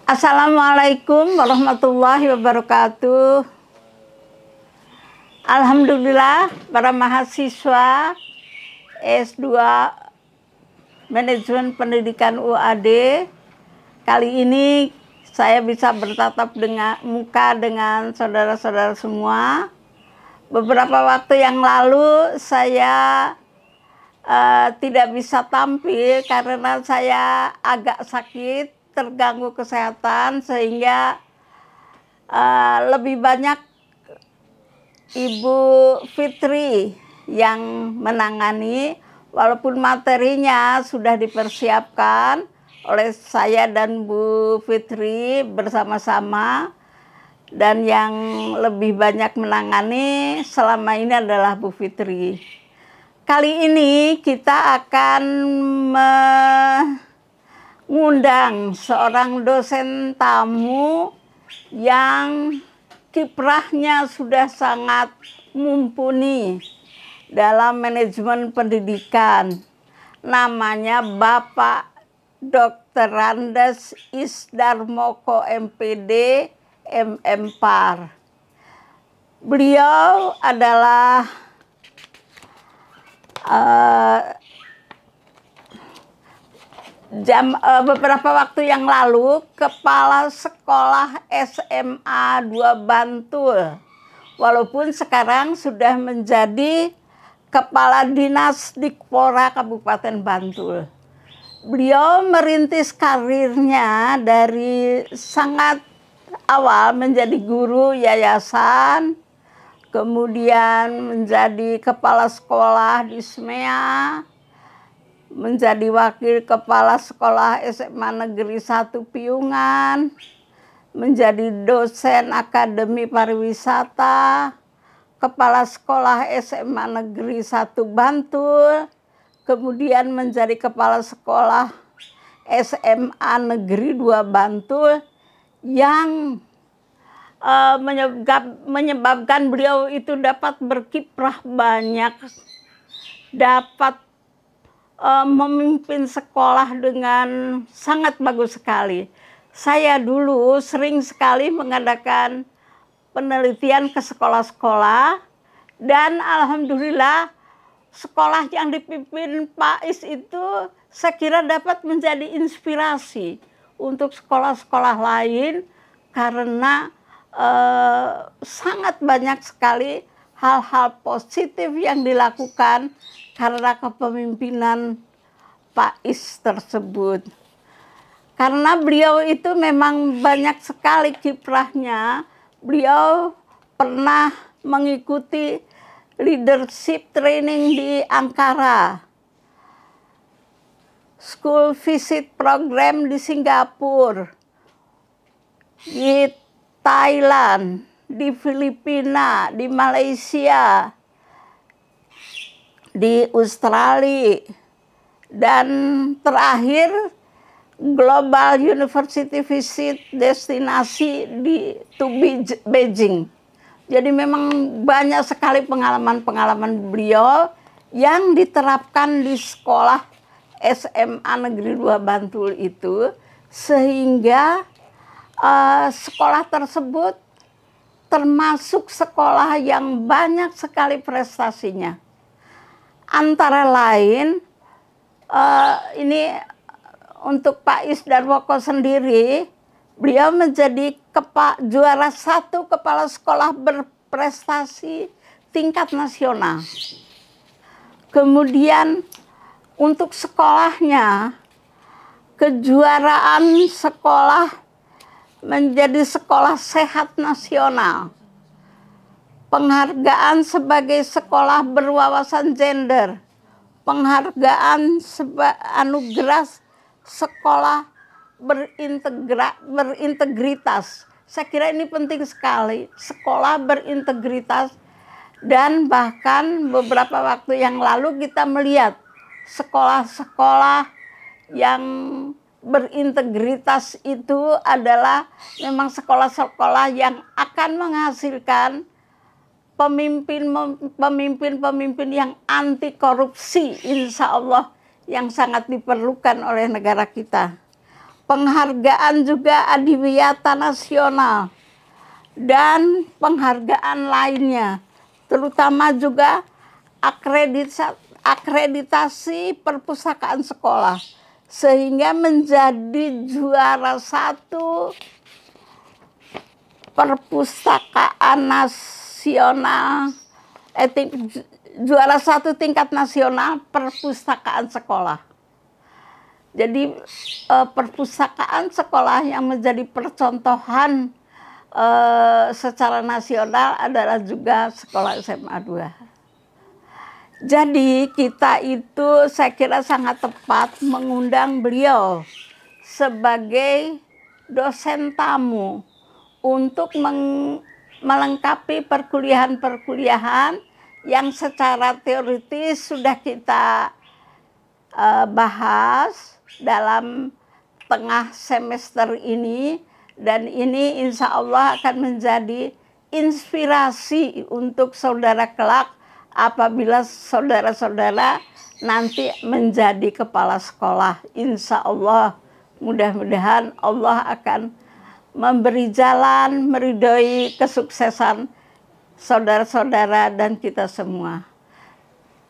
Assalamualaikum warahmatullahi wabarakatuh. Alhamdulillah, para mahasiswa S2 Manajemen Pendidikan UAD, kali ini saya bisa bertatap muka dengan saudara-saudara semua. Beberapa waktu yang lalu saya tidak bisa tampil karena saya agak sakit, terganggu kesehatan, sehingga lebih banyak Ibu Fitri yang menangani, walaupun materinya sudah dipersiapkan oleh saya dan Bu Fitri bersama-sama, dan yang lebih banyak menangani selama ini adalah Bu Fitri. Kali ini kita akan mengundang seorang dosen tamu yang kiprahnya sudah sangat mumpuni dalam manajemen pendidikan. Namanya Bapak Dr. Randes Isdarmoko MPD MM.Par. Beliau adalah beberapa waktu yang lalu Kepala Sekolah SMA 2 Bantul, walaupun sekarang sudah menjadi Kepala Dinas Dikpora Kabupaten Bantul. Beliau merintis karirnya dari sangat awal menjadi guru yayasan, kemudian menjadi kepala sekolah di SMEA, menjadi wakil kepala sekolah SMA Negeri 1 Piungan, menjadi dosen Akademi Pariwisata, kepala sekolah SMA Negeri 1 Bantul, kemudian menjadi kepala sekolah SMA Negeri 2 Bantul, yang menyebabkan beliau itu dapat berkiprah banyak, dapat memimpin sekolah dengan sangat bagus sekali. Saya dulu sering sekali mengadakan penelitian ke sekolah-sekolah, dan alhamdulillah sekolah yang dipimpin Pak Is itu saya kira dapat menjadi inspirasi untuk sekolah-sekolah lain, karena sangat banyak sekali hal-hal positif yang dilakukan karena kepemimpinan Pak Is tersebut. Karena beliau itu memang banyak sekali kiprahnya. Beliau pernah mengikuti leadership training di Ankara, school visit program di Singapura, di Thailand, di Filipina, di Malaysia, di Australia, dan terakhir Global University Visit destinasi di Beijing. Jadi memang banyak sekali pengalaman-pengalaman beliau yang diterapkan di sekolah SMA Negeri 2 Bantul itu, sehingga sekolah tersebut termasuk sekolah yang banyak sekali prestasinya. Antara lain, ini untuk Pak Isdarmoko sendiri, beliau menjadi juara 1 kepala sekolah berprestasi tingkat nasional. Kemudian untuk sekolahnya, kejuaraan sekolah menjadi sekolah sehat nasional, penghargaan sebagai sekolah berwawasan gender, penghargaan anugerah sekolah berintegritas. Saya kira ini penting sekali, sekolah berintegritas. Dan bahkan beberapa waktu yang lalu kita melihat sekolah-sekolah yang berintegritas itu adalah memang sekolah-sekolah yang akan menghasilkan pemimpin-pemimpin yang anti korupsi, insya Allah, yang sangat diperlukan oleh negara kita. penghargaan juga Adiwiyata Nasional, dan penghargaan lainnya, terutama juga akreditasi perpustakaan sekolah, sehingga menjadi juara 1 perpustakaan nasional, juara 1 tingkat nasional perpustakaan sekolah. Jadi perpustakaan sekolah yang menjadi percontohan secara nasional adalah juga sekolah SMA 2. Jadi kita itu saya kira sangat tepat mengundang beliau sebagai dosen tamu untuk melengkapi perkuliahan-perkuliahan yang secara teoritis sudah kita bahas dalam tengah semester ini, dan ini insya Allah akan menjadi inspirasi untuk saudara kelak apabila saudara-saudara nanti menjadi kepala sekolah. Insya Allah mudah-mudahan Allah akan memberi jalan, meridhoi kesuksesan saudara-saudara dan kita semua.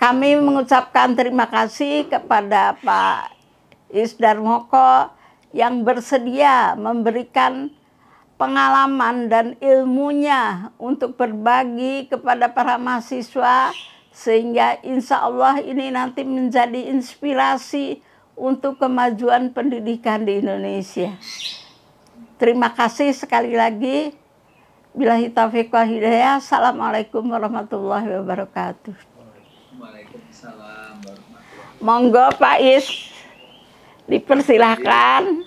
Kami mengucapkan terima kasih kepada Pak Isdarmoko yang bersedia memberikan pengalaman dan ilmunya untuk berbagi kepada para mahasiswa, sehingga insya Allah ini nanti menjadi inspirasi untuk kemajuan pendidikan di Indonesia. Terima kasih sekali lagi. Billahi taufiq wal hidayah. Assalamualaikum warahmatullahi wabarakatuh. Waalaikumsalam warahmatullahi wabarakatuh. Monggo Pak Is, dipersilahkan.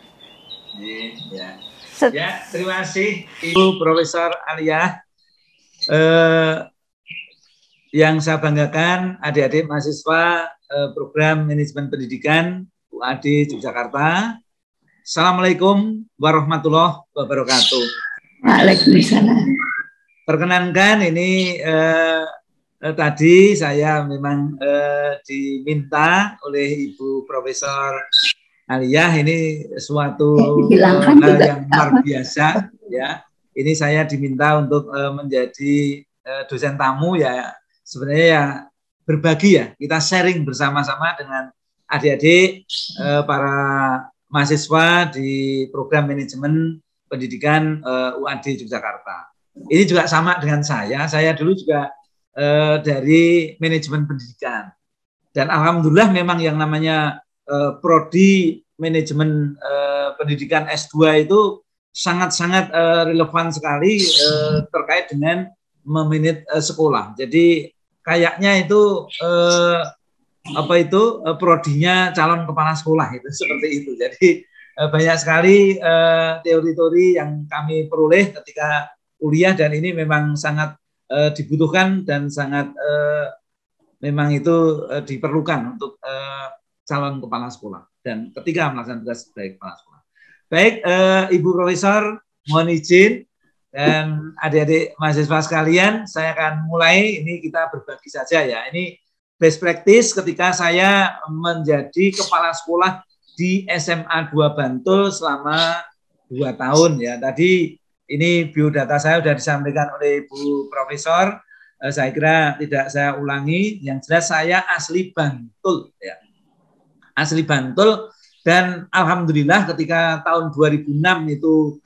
Ya, terima kasih Ibu Profesor Aliyah. Yang saya banggakan adik-adik mahasiswa program manajemen pendidikan UAD Yogyakarta. Assalamualaikum warahmatullahi wabarakatuh. Waalaikumsalam. Perkenankan ini tadi saya memang diminta oleh Ibu Profesor Aliyah, ini suatu hal yang luar biasa ya. Ini saya diminta untuk menjadi dosen tamu ya. Sebenarnya ya berbagi ya, kita sharing bersama-sama dengan adik-adik para mahasiswa di program manajemen pendidikan UAD Yogyakarta. Ini juga sama dengan saya dulu juga dari manajemen pendidikan, dan alhamdulillah memang yang namanya prodi manajemen pendidikan S2 itu sangat-sangat relevan sekali terkait dengan memanage sekolah. Jadi kayaknya itu prodinya calon kepala sekolah itu seperti itu. Jadi banyak sekali teori-teori yang kami peroleh ketika kuliah, dan ini memang sangat dibutuhkan dan sangat memang itu diperlukan untuk calon kepala sekolah dan ketika melaksanakan tugas sebagai kepala sekolah. Baik, Ibu Profesor, mohon izin, dan adik-adik mahasiswa sekalian, saya akan mulai. Ini kita berbagi saja ya. Ini best practice ketika saya menjadi kepala sekolah di SMA 2 Bantul selama 2 tahun ya. Tadi ini biodata saya sudah disampaikan oleh Ibu Profesor. Saya kira tidak saya ulangi. Yang jelas saya asli Bantul ya. Asli Bantul, dan alhamdulillah ketika tahun 2006 itu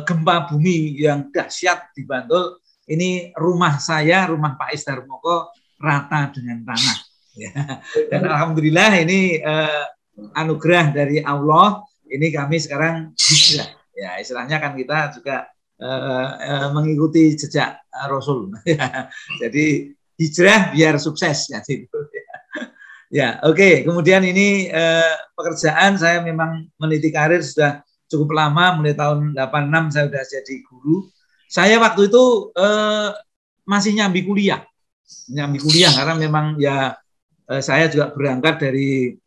gempa bumi yang dahsyat di Bantul, ini rumah saya, rumah Pak Isdarmoko rata dengan tanah ya. Dan alhamdulillah ini anugerah dari Allah, ini kami sekarang hijrah ya, istilahnya kan kita juga mengikuti jejak Rasul ya. Jadi hijrah biar sukses ya gitu ya. Ya, oke. Kemudian ini pekerjaan saya memang meniti karir sudah cukup lama, mulai tahun 86 saya sudah jadi guru. Saya waktu itu masih nyambi kuliah karena memang ya saya juga berangkat dari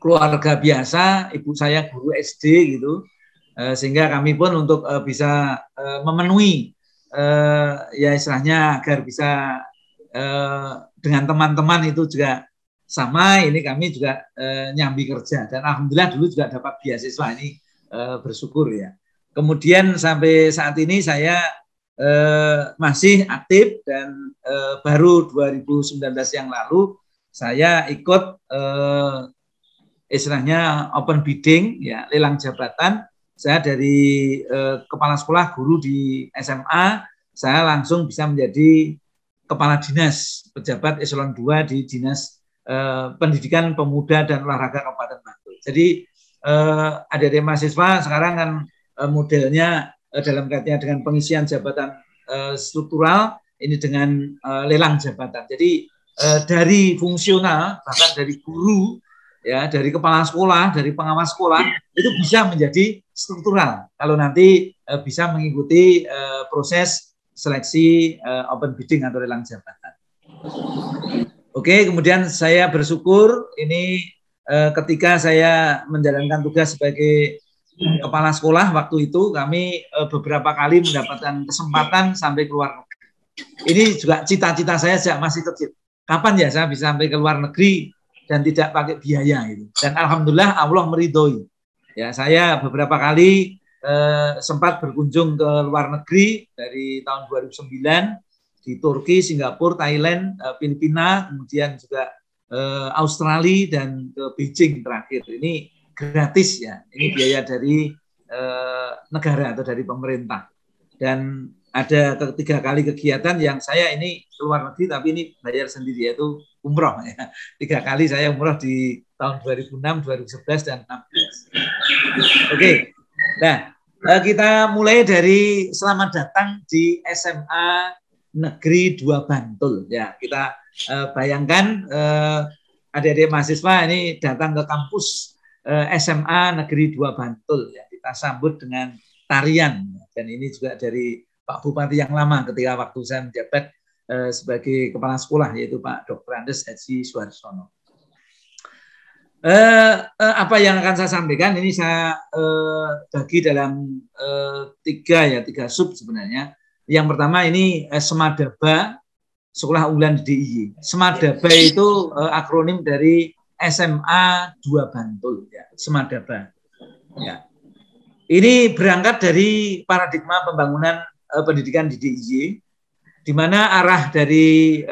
keluarga biasa, ibu saya guru SD gitu, sehingga kami pun untuk bisa memenuhi ya istilahnya agar bisa dengan teman-teman itu juga sama, ini kami juga nyambi kerja, dan alhamdulillah dulu juga dapat beasiswa. Ini bersyukur ya. Kemudian sampai saat ini saya masih aktif dan baru 2019 yang lalu saya ikut istilahnya open bidding ya, lelang jabatan. Saya dari kepala sekolah guru di SMA, saya langsung bisa menjadi kepala dinas pejabat eselon 2 di Dinas Pendidikan Pemuda dan Olahraga Kabupaten Bantul. Jadi adik-adik mahasiswa sekarang kan modelnya dalam kaitannya dengan pengisian jabatan struktural ini dengan lelang jabatan. Jadi dari fungsional bahkan dari guru ya, dari kepala sekolah, dari pengawas sekolah itu bisa menjadi struktural kalau nanti bisa mengikuti proses seleksi open bidding atau lelang jabatan. Oke, kemudian saya bersyukur ini ketika saya menjalankan tugas sebagai kepala sekolah waktu itu kami beberapa kali mendapatkan kesempatan sampai ke luar negeri. Ini juga cita-cita saya sejak masih kecil. Kapan ya saya bisa sampai ke luar negeri dan tidak pakai biaya itu. Dan alhamdulillah Allah meridhoi. Ya, saya beberapa kali sempat berkunjung ke luar negeri dari tahun 2009 di Turki, Singapura, Thailand, Filipina, kemudian juga Australia dan ke Beijing terakhir. Ini gratis ya, ini biaya dari negara atau dari pemerintah. Dan ada 3 kali kegiatan yang saya ini keluar negeri tapi ini bayar sendiri, yaitu umroh ya. 3 kali saya umroh di tahun 2006, 2011 dan 2016. Oke. Nah, kita mulai dari selamat datang di SMA Negeri 2 Bantul ya. Kita bayangkan adik-adik mahasiswa ini datang ke kampus SMA Negeri 2 Bantul ya, kita sambut dengan tarian dan ini juga dari Pak Bupati yang lama ketika waktu saya menjabat sebagai kepala sekolah yaitu Pak Dr. Andes Haji Suharsono. Apa yang akan saya sampaikan ini saya bagi dalam 3 sub sebenarnya. Yang pertama ini Semadaba Sekolah Unggulan di DIY. Semadaba itu akronim dari SMA 2 Bantul ya, Semadaba. Ya. Ini berangkat dari paradigma pembangunan pendidikan di DIY, di mana arah dari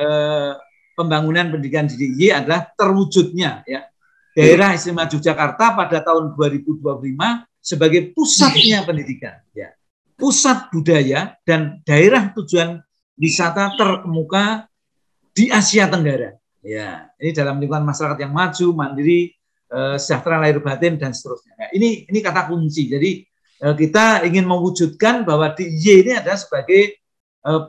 pembangunan pendidikan di DIY adalah terwujudnya ya daerah istimewa Yogyakarta pada tahun 2025 sebagai pusatnya pendidikan, ya, pusat budaya dan daerah tujuan wisata terkemuka di Asia Tenggara. Ya, ini dalam lingkungan masyarakat yang maju, mandiri, sejahtera lahir batin dan seterusnya. Nah, ini kata kunci. Jadi kita ingin mewujudkan bahwa DIY ini adalah sebagai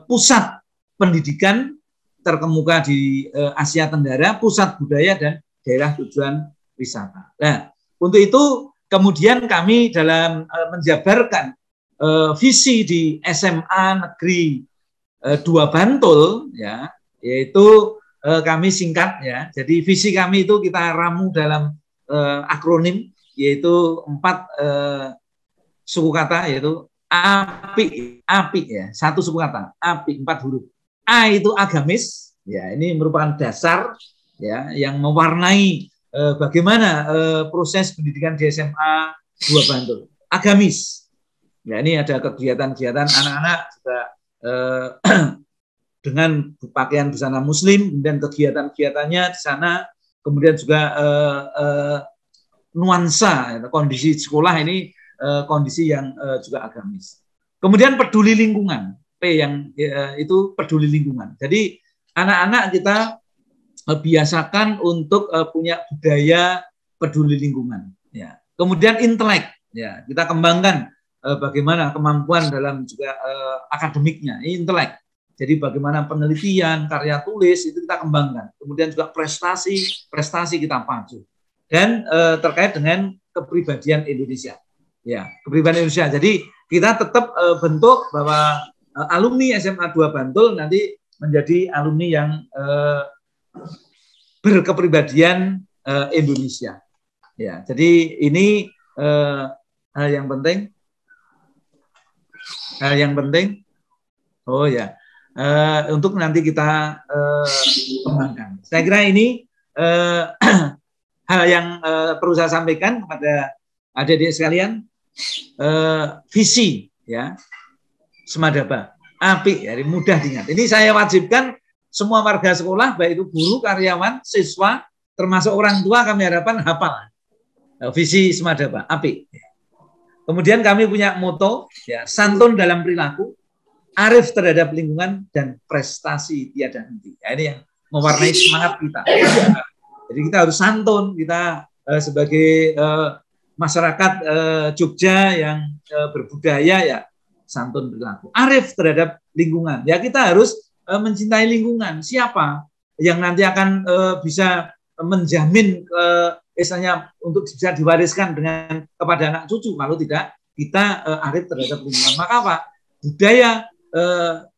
pusat pendidikan terkemuka di Asia Tenggara, pusat budaya dan daerah tujuan wisata. Nah, untuk itu kemudian kami dalam menjabarkan visi di SMA Negeri 2 Bantul, ya, yaitu kami singkat ya. Jadi visi kami itu kita ramu dalam akronim yaitu 4 suku kata, yaitu api ya, 1 suku kata, api 4 huruf. A itu agamis, ya, ini merupakan dasar ya yang mewarnai bagaimana proses pendidikan di SMA 2 Bantul. Agamis. Ya, ini ada kegiatan-kegiatan anak-anak juga dengan pakaian busana muslim, kemudian kegiatan-kegiatannya di sana, kemudian juga nuansa kondisi sekolah ini kondisi yang juga agamis. Kemudian peduli lingkungan, P yang itu peduli lingkungan. Jadi anak-anak kita biasakan untuk punya budaya peduli lingkungan. Ya. Kemudian intelek, ya, kita kembangkan bagaimana kemampuan dalam juga akademiknya, ini intelek. Jadi bagaimana penelitian, karya tulis itu kita kembangkan. Kemudian juga prestasi kita pacu. Dan terkait dengan kepribadian Indonesia. Ya, kepribadian Indonesia. Jadi kita tetap bentuk bahwa alumni SMA 2 Bantul nanti menjadi alumni yang berkepribadian Indonesia. Ya, jadi ini hal yang penting. Hal yang penting. Oh ya. Untuk nanti kita kembangkan. Saya kira ini hal yang perlu saya sampaikan kepada adik-adik sekalian. visi ya Semadaba. Apik, jadi mudah diingat. Ini saya wajibkan semua warga sekolah, baik itu guru, karyawan, siswa, termasuk orang tua, kami harapkan hafal visi Semadaba. Apik. Kemudian kami punya moto, ya, santun dalam perilaku, arif terhadap lingkungan, dan prestasi tiada henti. Ya, ini yang mewarnai semangat kita. Jadi kita harus santun, kita sebagai masyarakat Jogja yang berbudaya, ya santun perilaku. Arif terhadap lingkungan. Ya kita harus mencintai lingkungan. Siapa yang nanti akan bisa menjamin misalnya untuk bisa diwariskan dengan kepada anak cucu, kalau tidak kita arif terhadap lingkungan. Maka apa? Budaya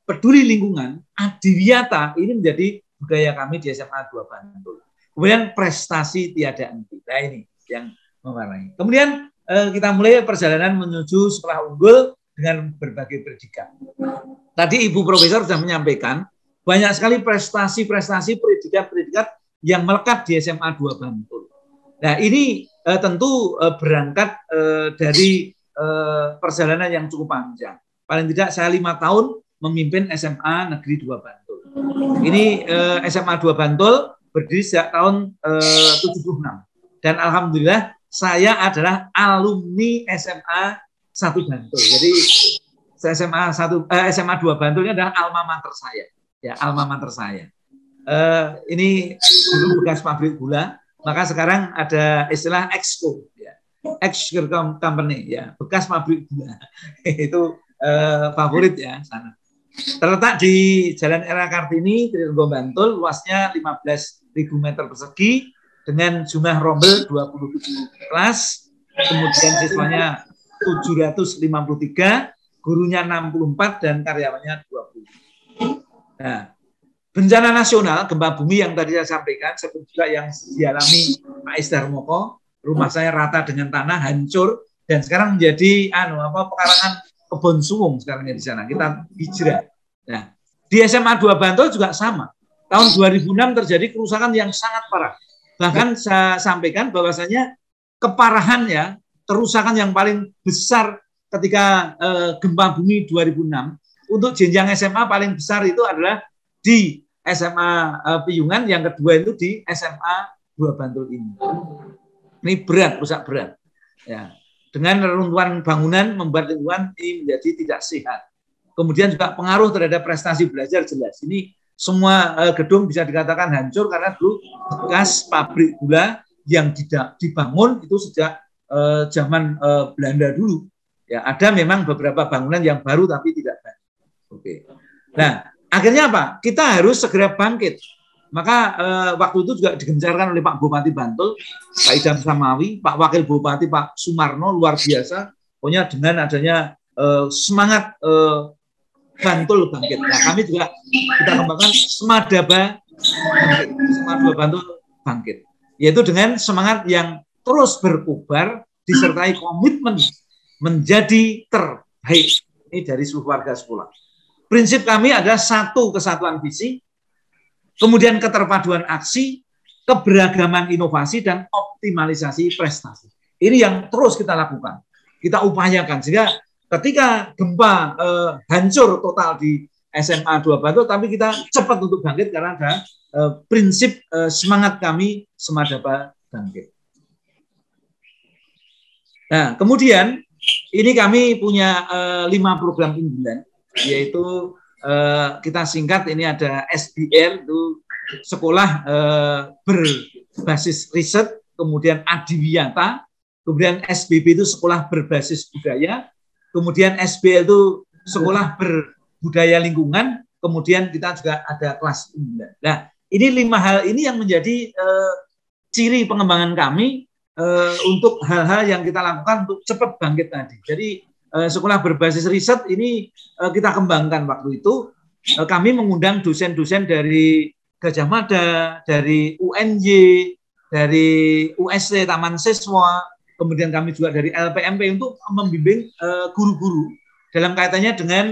peduli lingkungan, adiwiyata, ini menjadi budaya kami di SMA 2 Bantul. Kemudian prestasi tiada henti. Nah ini yang mewarnai. Kemudian kita mulai perjalanan menuju sekolah unggul dengan berbagai predikat. Tadi Ibu Profesor sudah menyampaikan banyak sekali prestasi-prestasi, predikat-predikat yang melekat di SMA 2 Bantul. Nah ini tentu berangkat dari perjalanan yang cukup panjang. Paling tidak saya 5 tahun memimpin SMA Negeri 2 Bantul. Ini SMA 2 Bantul berdiri sejak tahun 76. Dan alhamdulillah saya adalah alumni SMA 1 Bantul. Jadi SMA 2 Bantul ini adalah alma mater saya. Ya, alma mater saya. Ini dulu bekas pabrik gula, maka sekarang ada istilah exco, ya. Ex-sugar company, ya, bekas pabrik gula. Itu favorit ya sana. Terletak di Jalan Era Kartini, Trilonggo Bantul, luasnya 15.000 meter persegi dengan jumlah rombel 27 kelas, kemudian siswanya 753, gurunya 64 dan karyawannya 20. Nah, bencana nasional gempa bumi yang tadi saya sampaikan, seperti juga yang dialami Pak Isdarmoko, rumah saya rata dengan tanah, hancur dan sekarang menjadi pekarangan kebun suwung sekarang di sana. Kita hijrah. Nah, di SMA 2 Bantul juga sama. Tahun 2006 terjadi kerusakan yang sangat parah. Bahkan saya sampaikan bahwasanya keparahannya, kerusakan yang paling besar ketika gempa bumi 2006 untuk jenjang SMA paling besar itu adalah di SMA Piyungan, yang kedua itu di SMA 2 Bantul ini. Ini berat, rusak berat. Ya. Dengan reruntuhan bangunan membuat lingkungan ini menjadi tidak sehat. Kemudian juga pengaruh terhadap prestasi belajar jelas. Ini semua gedung bisa dikatakan hancur karena dulu bekas pabrik gula yang dibangun itu sejak zaman Belanda dulu. Ya, ada memang beberapa bangunan yang baru tapi tidak baik. Oke. Nah, akhirnya apa? Kita harus segera bangkit. Maka waktu itu juga digencarkan oleh Pak Bupati Bantul, Pak Idam Samawi, Pak Wakil Bupati Pak Sumarno, luar biasa. Pokoknya dengan adanya semangat Bantul bangkit. Nah, kami juga kita kembangkan Semadaba bangkit, SMA 2 Bantul bangkit. Yaitu dengan semangat yang terus berkobar, disertai komitmen menjadi terbaik. Ini dari seluruh warga sekolah. Prinsip kami adalah satu, kesatuan visi, kemudian keterpaduan aksi, keberagaman inovasi, dan optimalisasi prestasi. Ini yang terus kita lakukan, kita upayakan. Sehingga ketika gempa hancur total di SMA 2 Bantul, tapi kita cepat untuk bangkit karena ada prinsip semangat kami Semadaba bangkit. Nah, kemudian ini kami punya 5 program unggulan, yaitu kita singkat ini ada SBR, itu sekolah berbasis riset, kemudian adiwiyata, kemudian SBB itu sekolah berbasis budaya, kemudian SBL itu sekolah berbudaya lingkungan, kemudian kita juga ada kelas unggulan. Nah, ini 5 hal ini yang menjadi ciri pengembangan kami untuk hal-hal yang kita lakukan untuk cepat bangkit tadi. Jadi sekolah berbasis riset ini kita kembangkan waktu itu. Kami mengundang dosen-dosen dari Gajah Mada, dari UNY, dari UST Taman Siswa, kemudian kami juga dari LPMP untuk membimbing guru-guru dalam kaitannya dengan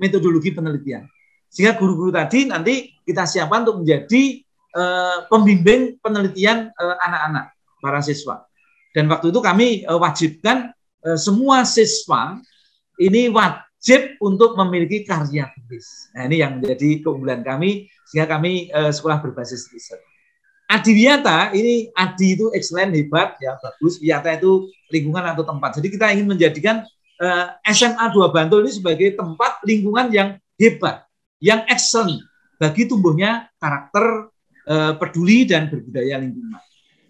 metodologi penelitian. Sehingga guru-guru tadi nanti kita siapkan untuk menjadi pembimbing penelitian anak-anak, para siswa. Dan waktu itu kami wajibkan semua siswa ini wajib untuk memiliki karya tulis. Nah, ini yang menjadi keunggulan kami, sehingga kami sekolah berbasis riset. Adiwiyata, ini Adi itu excellent, hebat, ya bagus. Wiyata itu lingkungan atau tempat. Jadi kita ingin menjadikan SMA 2 Bantul ini sebagai tempat lingkungan yang hebat, yang excellent bagi tumbuhnya karakter peduli dan berbudaya lingkungan.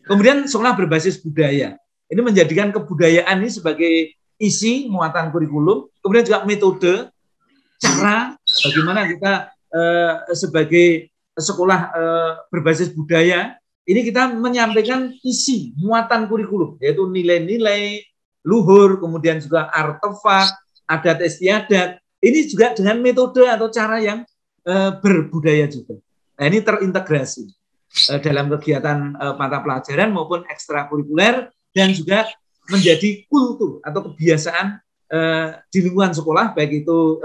Kemudian sekolah berbasis budaya. Ini menjadikan kebudayaan ini sebagai isi muatan kurikulum, kemudian juga metode, cara bagaimana kita sebagai sekolah berbasis budaya, ini kita menyampaikan isi muatan kurikulum, yaitu nilai-nilai luhur, kemudian juga artefak, adat istiadat. Ini juga dengan metode atau cara yang berbudaya juga. Nah, ini terintegrasi dalam kegiatan mata pelajaran maupun ekstrakurikuler, dan juga menjadi kultur atau kebiasaan di lingkungan sekolah, baik itu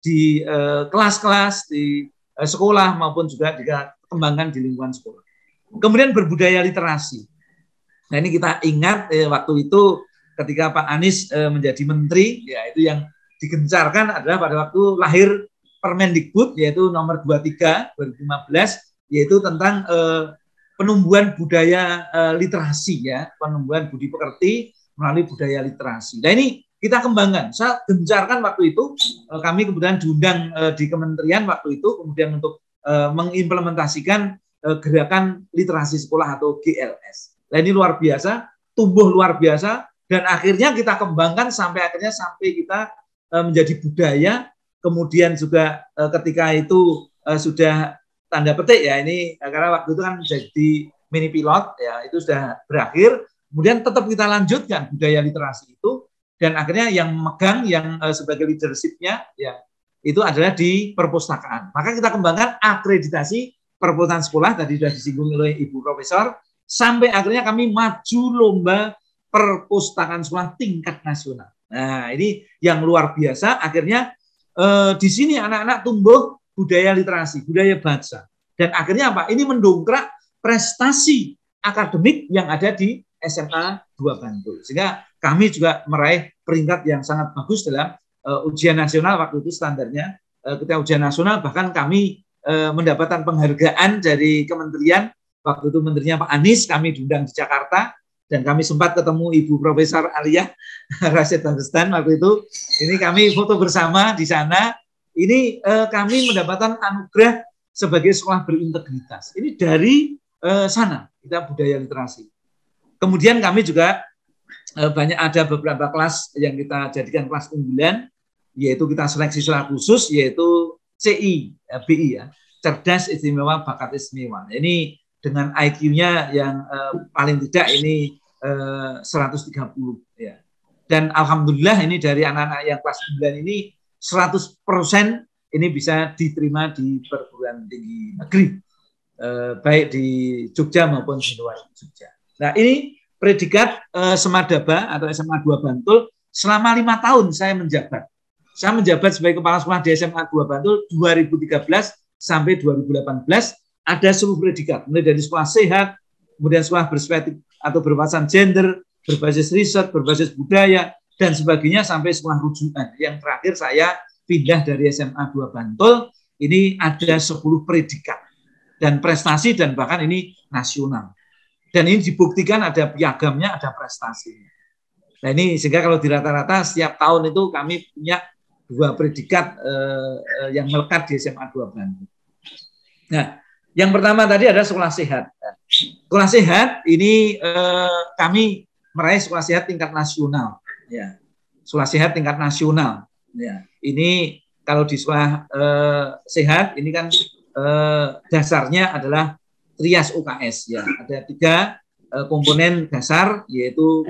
di kelas-kelas, di sekolah maupun juga dikembangkan di lingkungan sekolah. Kemudian berbudaya literasi. Nah, ini kita ingat waktu itu ketika Pak Anies menjadi menteri, ya itu yang digencarkan adalah pada waktu lahir Permendikbud, yaitu nomor 23 2015, yaitu tentang penumbuhan budaya literasi, ya, penumbuhan budi pekerti melalui budaya literasi. Nah, ini kita kembangkan, saya gencarkan waktu itu, kami kemudian diundang di kementerian waktu itu, kemudian untuk mengimplementasikan gerakan literasi sekolah atau GLS. Nah, ini luar biasa, tumbuh luar biasa, dan akhirnya kita kembangkan sampai kita menjadi budaya. Kemudian juga ketika itu sudah tanda petik, ya, ini karena waktu itu kan menjadi mini pilot, ya, itu sudah berakhir, kemudian tetap kita lanjutkan budaya literasi itu. Dan akhirnya yang megang, yang sebagai leadership-nya, ya, itu adalah di perpustakaan. Maka kita kembangkan akreditasi perpustakaan sekolah, tadi sudah disinggung oleh Ibu Profesor, sampai akhirnya kami maju lomba perpustakaan sekolah tingkat nasional. Nah, ini yang luar biasa. Akhirnya di sini anak-anak tumbuh budaya literasi, budaya baca. Dan akhirnya apa? Ini mendongkrak prestasi akademik yang ada di SMA 2 Bantul. Sehingga kami juga meraih peringkat yang sangat bagus dalam ujian nasional waktu itu standarnya. Ketika ujian nasional bahkan kami mendapatkan penghargaan dari kementerian. Waktu itu menterinya Pak Anies, kami diundang di Jakarta. Dan kami sempat ketemu Ibu Profesor Aliyah Rashid Bastan waktu itu. Ini kami foto bersama di sana. Ini kami mendapatkan anugerah sebagai sekolah berintegritas. Ini dari sana, kita budaya literasi. Kemudian kami juga ada beberapa kelas yang kita jadikan kelas unggulan, yaitu kita seleksi secara khusus, yaitu CI, BI, ya, cerdas istimewa bakat istimewa. Ini dengan IQ-nya yang paling tidak ini 130, ya. Dan alhamdulillah ini dari anak-anak yang kelas 9 ini 100% ini bisa diterima di perguruan tinggi negeri, baik di Jogja maupun di luar Jogja. Nah, ini predikat Semadaba atau SMA 2 Bantul selama 5 tahun saya menjabat. Saya menjabat sebagai kepala sekolah di SMA 2 Bantul 2013 sampai 2018. Ada seluruh predikat, mulai dari sekolah sehat, kemudian sekolah berspektif atau berwawasan gender, berbasis riset, berbasis budaya, dan sebagainya, sampai sekolah rujukan. Yang terakhir saya pindah dari SMA 2 Bantul, ini ada 10 predikat, dan prestasi, dan bahkan ini nasional. Dan ini dibuktikan ada piagamnya, ada prestasinya. Nah, ini sehingga kalau di rata-rata setiap tahun itu kami punya 2 predikat yang melekat di SMA 2 Bantul. Nah, yang pertama tadi ada sekolah sehat. Sekolah sehat ini kami meraih sekolah sehat tingkat nasional. Ya, sekolah sehat tingkat nasional. Ya, ini kalau di sekolah sehat ini kan dasarnya adalah Trias UKS. Ya, ada 3 komponen dasar, yaitu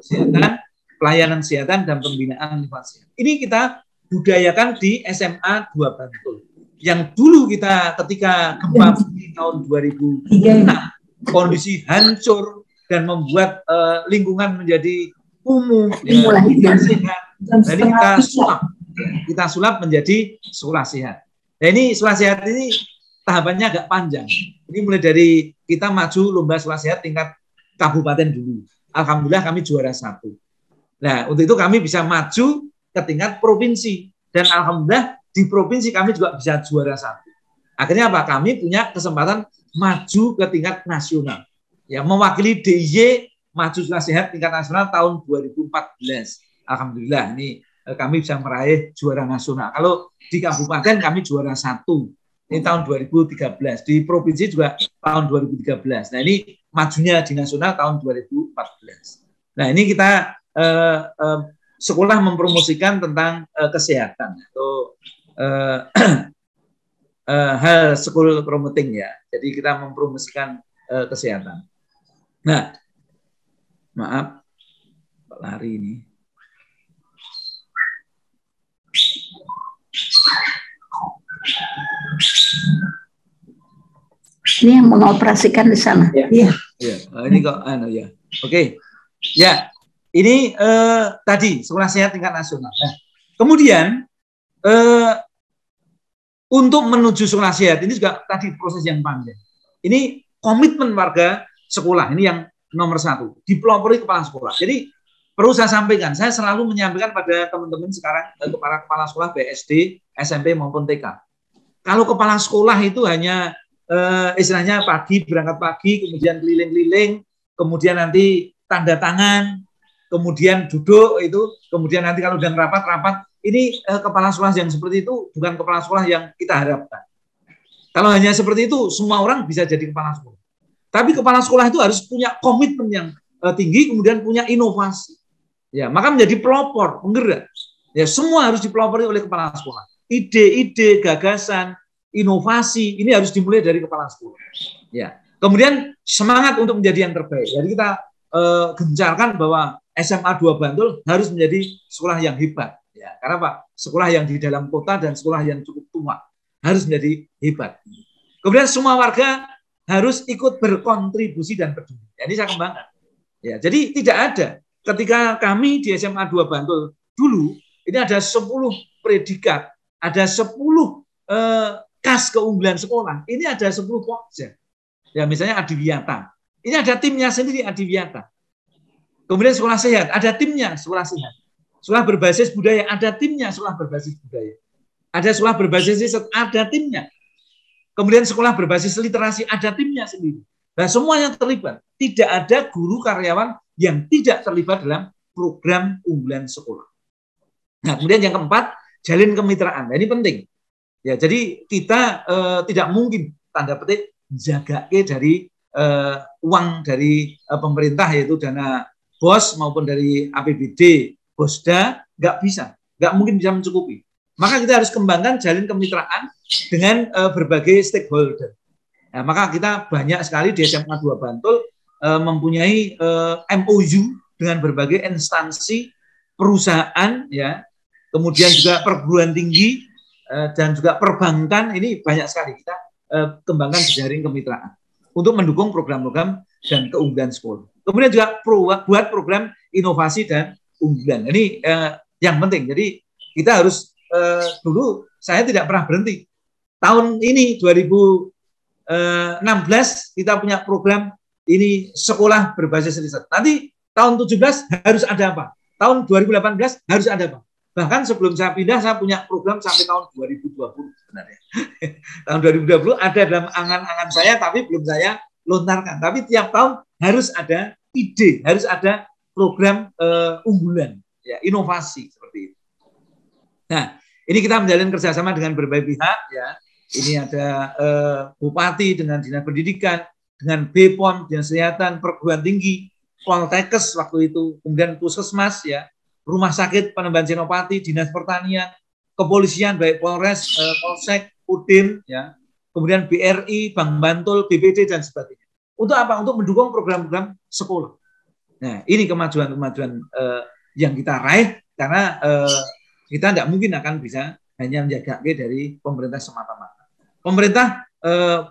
kesehatan, pelayanan kesehatan, dan pembinaan lingkungan sehat. Ini kita budayakan di SMA 2 Bantul. Yang dulu kita ketika gempa bumi tahun 2006 kondisi hancur dan membuat lingkungan menjadi kumuh, tidak sehat. Jadi kita sulap menjadi sekolah sehat. Nah, ini sekolah sehat ini tahapannya agak panjang. Ini mulai dari kita maju lomba sekolah sehat tingkat kabupaten dulu. Alhamdulillah kami juara 1. Nah, untuk itu kami bisa maju ke tingkat provinsi. Dan alhamdulillah di provinsi kami juga bisa juara 1. Akhirnya apa? Kami punya kesempatan maju ke tingkat nasional. Ya, mewakili DIY maju sekolah sehat tingkat nasional tahun 2014. Alhamdulillah ini kami bisa meraih juara nasional. Kalau di kabupaten kami juara 1. Ini tahun 2013. Di provinsi juga tahun 2013. Nah, ini majunya di nasional tahun 2014. Nah, ini kita sekolah mempromosikan tentang kesehatan atau hal school promoting ya. Jadi kita mempromosikan kesehatan. Nah, maaf, lari ini. Ini yang mengoperasikan di sana. Iya. Ya. Ini kok, ya. Oke. Ya, ini tadi sekolah sehat tingkat nasional. Nah, kemudian untuk menuju sekolah sehat ini juga tadi proses yang panjang. Ini komitmen warga sekolah ini yang nomor 1, dipelopori kepala sekolah. Jadi perlu saya sampaikan, saya selalu menyampaikan pada teman-teman sekarang, para kepala sekolah BSD, SMP maupun TK. Kalau kepala sekolah itu hanya istilahnya pagi berangkat pagi, kemudian keliling-keliling, kemudian nanti tanda tangan, kemudian duduk itu, kemudian nanti kalau udah rapat-rapat, ini kepala sekolah yang seperti itu bukan kepala sekolah yang kita harapkan. Kalau hanya seperti itu, semua orang bisa jadi kepala sekolah. Tapi kepala sekolah itu harus punya komitmen yang tinggi, kemudian punya inovasi. Ya, maka menjadi pelopor, penggerak. Ya, semua harus dipelopori oleh kepala sekolah. Ide-ide, gagasan, inovasi ini harus dimulai dari kepala sekolah. Ya, kemudian semangat untuk menjadi yang terbaik. Jadi kita gencarkan bahwa SMA 2 Bantul harus menjadi sekolah yang hebat. Ya, karena Pak, sekolah yang di dalam kota dan sekolah yang cukup tua harus menjadi hebat. Kemudian semua warga harus ikut berkontribusi dan peduli. Ini saya kembangkan. Ya, jadi tidak ada ketika kami di SMA 2 Bantul dulu ini ada 10 predikat, ada 10 kas keunggulan sekolah. Ini ada 10 pokja. Ya, misalnya Adiwiyata. Ini ada timnya sendiri Adiwiyata. Kemudian sekolah sehat, ada timnya sekolah sehat. Sekolah berbasis budaya, ada timnya sekolah berbasis budaya. Ada sekolah berbasis riset, ada timnya. Kemudian sekolah berbasis literasi, ada timnya sendiri. Nah, semuanya terlibat. Tidak ada guru karyawan yang tidak terlibat dalam program unggulan sekolah. Nah, kemudian yang keempat, jalin kemitraan. Nah, ini penting. Ya, jadi kita tidak mungkin tanda petik jaga dari uang dari pemerintah yaitu dana BOS maupun dari APBD, BOSDA, nggak bisa, nggak mungkin bisa mencukupi. Maka kita harus kembangkan jalin kemitraan dengan berbagai stakeholder. Nah, maka kita banyak sekali di SMA 2 Bantul mempunyai MOU dengan berbagai instansi, perusahaan, ya, kemudian juga perguruan tinggi dan juga perbankan. Ini banyak sekali kita kembangkan jaring kemitraan untuk mendukung program-program dan keunggulan sekolah. Kemudian juga buat program inovasi dan unggulan. Ini yang penting. Jadi kita harus dulu saya tidak pernah berhenti. Tahun ini 2016 kita punya program ini sekolah berbasis riset. Nanti tahun 17 harus ada apa? Tahun 2018 harus ada apa? Bahkan sebelum saya pindah saya punya program sampai tahun 2020 sebenarnya. Tahun 2020 ada dalam angan-angan saya tapi belum saya lontarkan. Tapi tiap tahun harus ada ide, harus ada program unggulan, ya, inovasi seperti itu. Nah, ini kita menjalin kerjasama dengan berbagai pihak, ya. Ini ada Bupati dengan Dinas Pendidikan, dengan BPOM, Dinas Kesehatan, perguruan tinggi, Poltekkes waktu itu, kemudian Puskesmas, ya, Rumah Sakit Panembahan Senopati, Dinas Pertanian, Kepolisian, baik Polres, Polsek, Udim, ya, kemudian BRI, Bank Bantul, BPD dan sebagainya. Untuk apa? Untuk mendukung program-program sekolah. Nah, ini kemajuan-kemajuan yang kita raih karena kita tidak mungkin akan bisa hanya menjaga dari pemerintah semata-mata. Pemerintah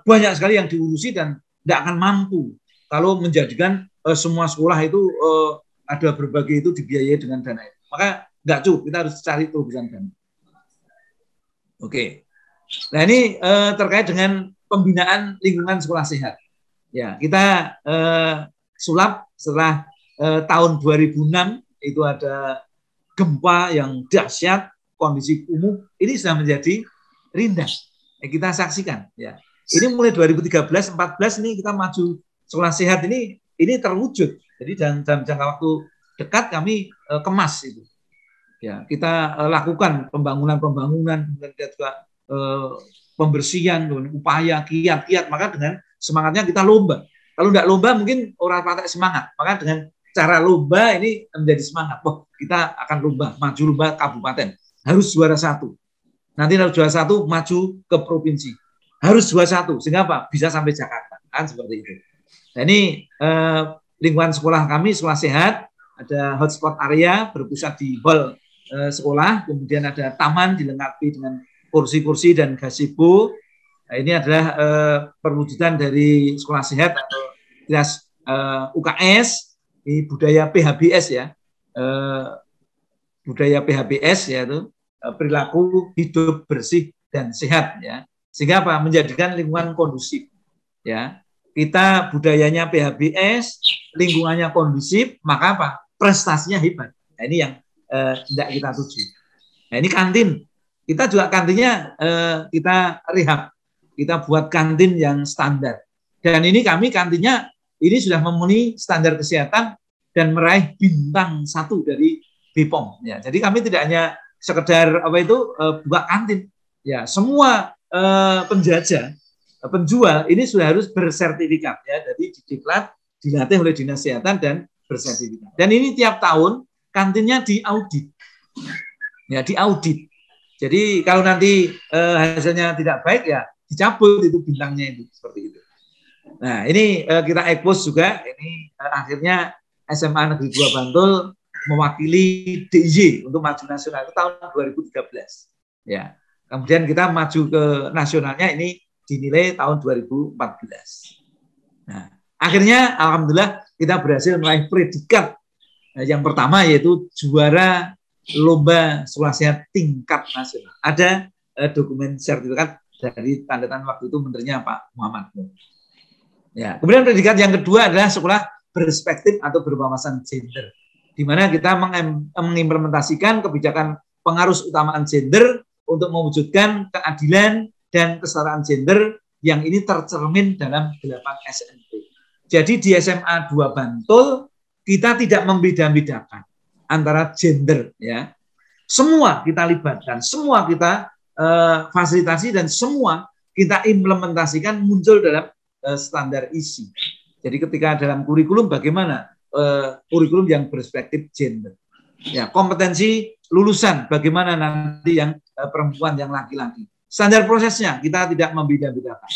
banyak sekali yang diurusi dan tidak akan mampu kalau menjadikan semua sekolah itu ada berbagai itu dibiayai dengan dana itu. Maka nggak cukup, kita harus cari terobosan dana. Oke. Nah, ini terkait dengan pembinaan lingkungan sekolah sehat. Ya, kita sulap setelah tahun 2006 itu ada gempa yang dahsyat, kondisi kumuh, ini sudah menjadi rindang. Kita saksikan. Ya. Ini mulai 2013-14 ini kita maju sekolah sehat ini terwujud. Jadi dalam jangka waktu dekat kami kemas itu. Ya, kita lakukan pembangunan, kemudian kita juga pembersihan, upaya kiat-kiat. Maka dengan semangatnya kita lomba. Kalau tidak lomba mungkin orang pakai semangat. Maka dengan cara lomba ini menjadi semangat. Wah, kita akan lomba, maju lomba kabupaten. Harus juara 1. Nanti harus juara 1 maju ke provinsi. Harus juara 1. Sehingga apa? Bisa sampai Jakarta. Kan seperti itu. Nah, ini lingkungan sekolah kami, sekolah sehat. Ada hotspot area berpusat di hall sekolah. Kemudian ada taman dilengkapi dengan kursi-kursi dan gazebo. Nah, ini adalah perwujudan dari sekolah sehat atau kelas UKS. Ini budaya PHBS ya. Budaya PHBS yaitu perilaku hidup bersih dan sehat ya. Sehingga apa? Menjadikan lingkungan kondusif ya. Kita budayanya PHBS, lingkungannya kondusif, maka apa? Prestasinya hebat. Nah, ini yang tidak kita tuju. Nah, ini kantin. Kita juga kantinnya kita rehab. Kita buat kantin yang standar. Dan ini kami kantinnya ini sudah memenuhi standar kesehatan dan meraih bintang 1 dari BPOM. Ya, jadi kami tidak hanya sekedar buka kantin. Ya, semua penjual ini sudah harus bersertifikat ya. Jadi didiklat, dilatih oleh Dinas Kesehatan dan bersertifikat. Dan ini tiap tahun kantinnya diaudit. Ya, diaudit. Jadi kalau nanti hasilnya tidak baik ya dicabut itu bintangnya itu seperti itu. Nah, ini kita expose juga ini akhirnya SMA Negeri 2 Bantul mewakili DIY untuk maju nasional itu tahun 2013. Ya. Kemudian kita maju ke nasionalnya ini dinilai tahun 2014. Nah, akhirnya alhamdulillah kita berhasil meraih predikat yang pertama yaitu juara lomba sekolah sehat tingkat nasional. Ada dokumen sertifikat dari tanda tangan waktu itu menterinya Pak Muhammad Nur. Ya, kemudian predikat yang kedua adalah sekolah berperspektif atau berwawasan gender, di mana kita mengimplementasikan kebijakan pengarus utamaan gender untuk mewujudkan keadilan dan kesetaraan gender yang ini tercermin dalam 8 SMP. Jadi di SMA 2 Bantul kita tidak membeda-bedakan antara gender ya. Semua kita libatkan, semua kita fasilitasi dan semua kita implementasikan muncul dalam standar isi. Jadi ketika dalam kurikulum bagaimana kurikulum yang berperspektif gender. Ya, kompetensi lulusan bagaimana nanti yang perempuan yang laki-laki. Standar prosesnya kita tidak membeda-bedakan.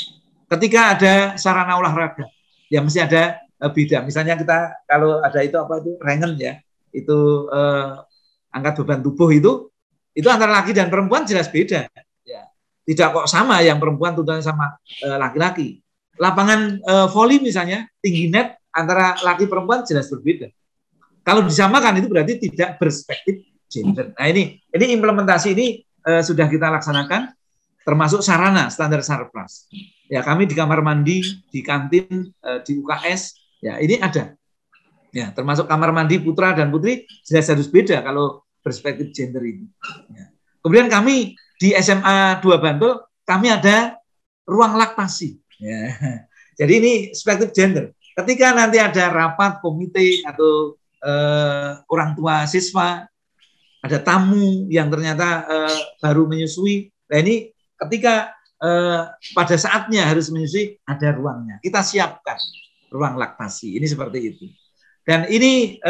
Ketika ada sarana olahraga, ya mesti ada beda. Misalnya kita kalau ada itu rengen ya, itu angkat beban tubuh itu antara laki dan perempuan jelas beda. Ya. Tidak kok sama yang perempuan tuntutannya sama laki-laki. Lapangan voli misalnya tinggi net antara laki perempuan jelas berbeda. Kalau disamakan itu berarti tidak berperspektif gender. Nah ini implementasi ini sudah kita laksanakan termasuk sarana standar Sarpras. Ya kami di kamar mandi, di kantin, di UKS, ya ini ada. Ya termasuk kamar mandi putra dan putri jelas harus beda kalau perspektif gender ini. Ya. Kemudian kami di SMA 2 Bantul kami ada ruang laktasi. Ya. Jadi ini perspektif gender. Ketika nanti ada rapat komite atau orang tua siswa, ada tamu yang ternyata baru menyusui. Nah ini ketika pada saatnya harus menyusui ada ruangnya. Kita siapkan ruang laktasi. Ini seperti itu. Dan ini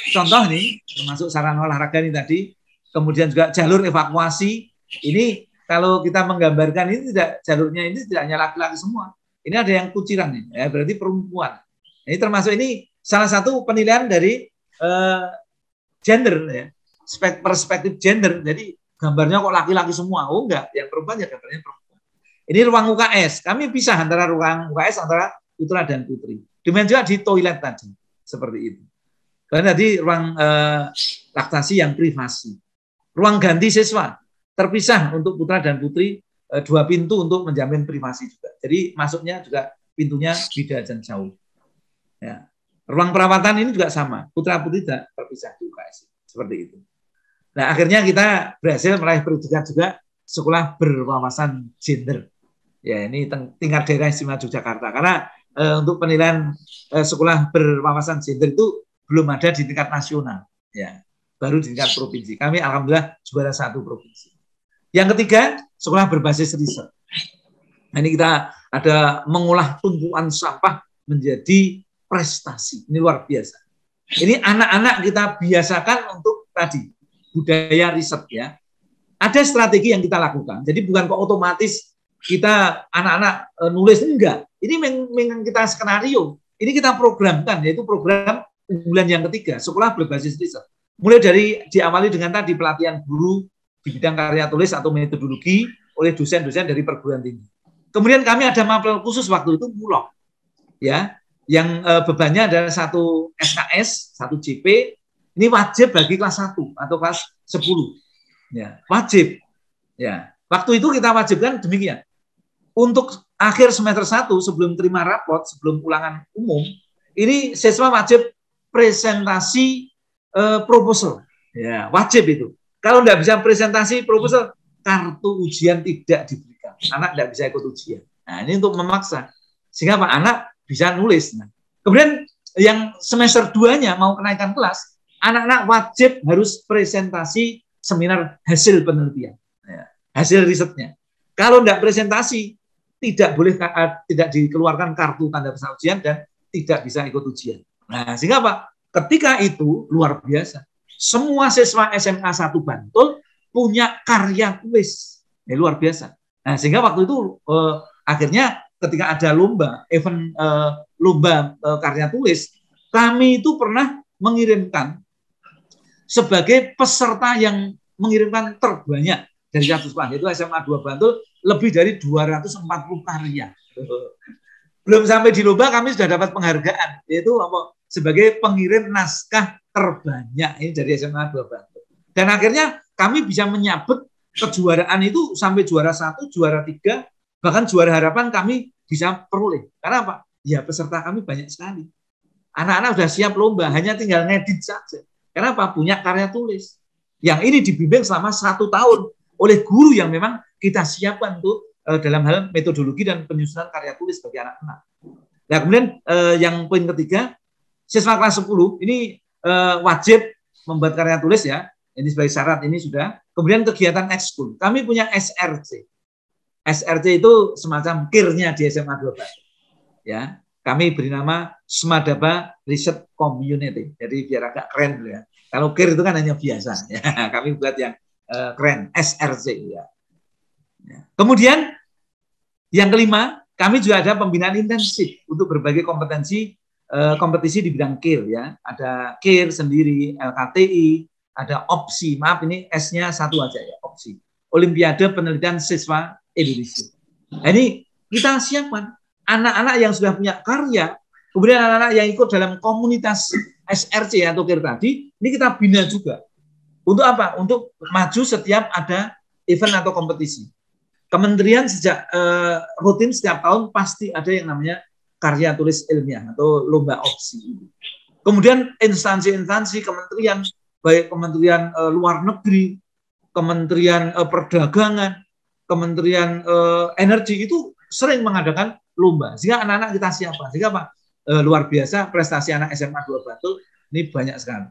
contoh nih, termasuk sarana olahraga ini tadi, kemudian juga jalur evakuasi. Ini kalau kita menggambarkan ini jalurnya ini tidak hanya laki-laki semua. Ini ada yang kuciran nih, ya, berarti perempuan. Ini termasuk ini salah satu penilaian dari gender, ya, perspektif gender. Jadi gambarnya kok laki-laki semua? Oh enggak, yang perempuan ya gambarnya perempuan. Ini ruang UKS. Kami pisah antara ruang UKS antara putra dan putri. Demikian juga di toilet tadi. Seperti itu. Dan tadi ruang laktasi yang privasi. Ruang ganti siswa terpisah untuk putra dan putri, 2 pintu untuk menjamin privasi juga. Jadi masuknya juga pintunya beda dan jauh. Ya. Ruang perawatan ini juga sama, putra-putri tidak terpisah di UKS, seperti itu. Nah, akhirnya kita berhasil meraih predikat juga sekolah berwawasan gender. Ya, ini tingkat daerah istimewa Yogyakarta. Karena untuk penilaian sekolah berwawasan gender itu belum ada di tingkat nasional. Ya, baru di tingkat provinsi. Kami alhamdulillah juara 1 provinsi. Yang ketiga, sekolah berbasis riset. Nah, ini kita ada mengolah tumpuan sampah menjadi prestasi. Ini luar biasa. Ini anak-anak kita biasakan untuk tadi budaya riset ya. Ada strategi yang kita lakukan. Jadi bukan kok otomatis kita anak-anak nulis, enggak. Ini memang kita skenario. Ini kita programkan, yaitu program unggulan yang ketiga, sekolah berbasis riset. Mulai dari diawali dengan tadi pelatihan guru di bidang karya tulis atau metodologi oleh dosen-dosen dari perguruan tinggi. Kemudian kami ada mapel khusus waktu itu Bulog. Ya, yang bebannya adalah 1 SKS, 1 JP, ini wajib bagi kelas 1 atau kelas 10. Ya, wajib. Ya, waktu itu kita wajibkan demikian. Untuk akhir semester 1 sebelum terima rapot, sebelum ulangan umum, ini siswa wajib presentasi proposal. Ya, wajib itu. Kalau tidak bisa presentasi proposal, kartu ujian tidak diberikan. Anak tidak bisa ikut ujian. Nah, ini untuk memaksa. Sehingga Pak anak bisa nulis. Nah, kemudian yang semester 2-nya mau kenaikan kelas, anak-anak wajib harus presentasi seminar hasil penelitian, ya, hasil risetnya. Kalau tidak presentasi, tidak boleh tidak dikeluarkan kartu tanda peserta ujian dan tidak bisa ikut ujian. Nah, sehingga Pak, ketika itu luar biasa. Semua siswa SMA 1 Bantul punya karya tulis. Ya, luar biasa. Nah, sehingga waktu itu akhirnya ketika ada lomba, event lomba karya tulis, kami itu pernah mengirimkan sebagai peserta yang mengirimkan terbanyak dari satu sekolah, yaitu SMA 2 Bantul, lebih dari 240 karya. Belum sampai di lomba kami sudah dapat penghargaan, yaitu sebagai pengirim naskah terbanyak ini dari SMA 2 Bantul. Dan akhirnya kami bisa menyabet kejuaraan itu sampai juara 1, juara 3, bahkan juara harapan kami bisa peroleh. Karena apa? Ya peserta kami banyak sekali. Anak-anak sudah siap lomba, hanya tinggal ngedit saja. Kenapa? Punya karya tulis. Yang ini dibimbing selama 1 tahun oleh guru yang memang kita siapkan untuk dalam hal metodologi dan penyusunan karya tulis bagi anak-anak. Nah, kemudian yang poin ketiga, siswa kelas 10 ini wajib membuat karya tulis ya. Ini sebagai syarat ini sudah. Kemudian kegiatan ekskul. Kami punya SRC. SRC itu semacam kirnya di SMA 2 Bantul. Ya, kami beri nama Smadaba Research Community. Jadi biar agak keren ya. Kalau kir itu kan hanya biasa. Ya, kami buat yang keren, SRC ya. Kemudian yang kelima, kami juga ada pembinaan intensif untuk berbagai kompetisi di bidang KIR ya. Ada KIR sendiri, LKTI, ada opsi. Maaf ini S-nya 1 aja ya, opsi. Olimpiade Penelitian Siswa Indonesia. Nah, ini kita siapkan anak-anak yang sudah punya karya, kemudian anak-anak yang ikut dalam komunitas SRC atau KIR tadi, ini kita bina juga. Untuk apa? Untuk maju setiap ada event atau kompetisi. Kementerian sejak rutin setiap tahun pasti ada yang namanya karya tulis ilmiah atau lomba opsi. Kemudian instansi-instansi kementerian, baik kementerian luar negeri, kementerian perdagangan, kementerian energi itu sering mengadakan lomba. Sehingga anak-anak kita siapa? Sehingga Pak, luar biasa prestasi anak SMA 2 Bantul ini banyak sekali.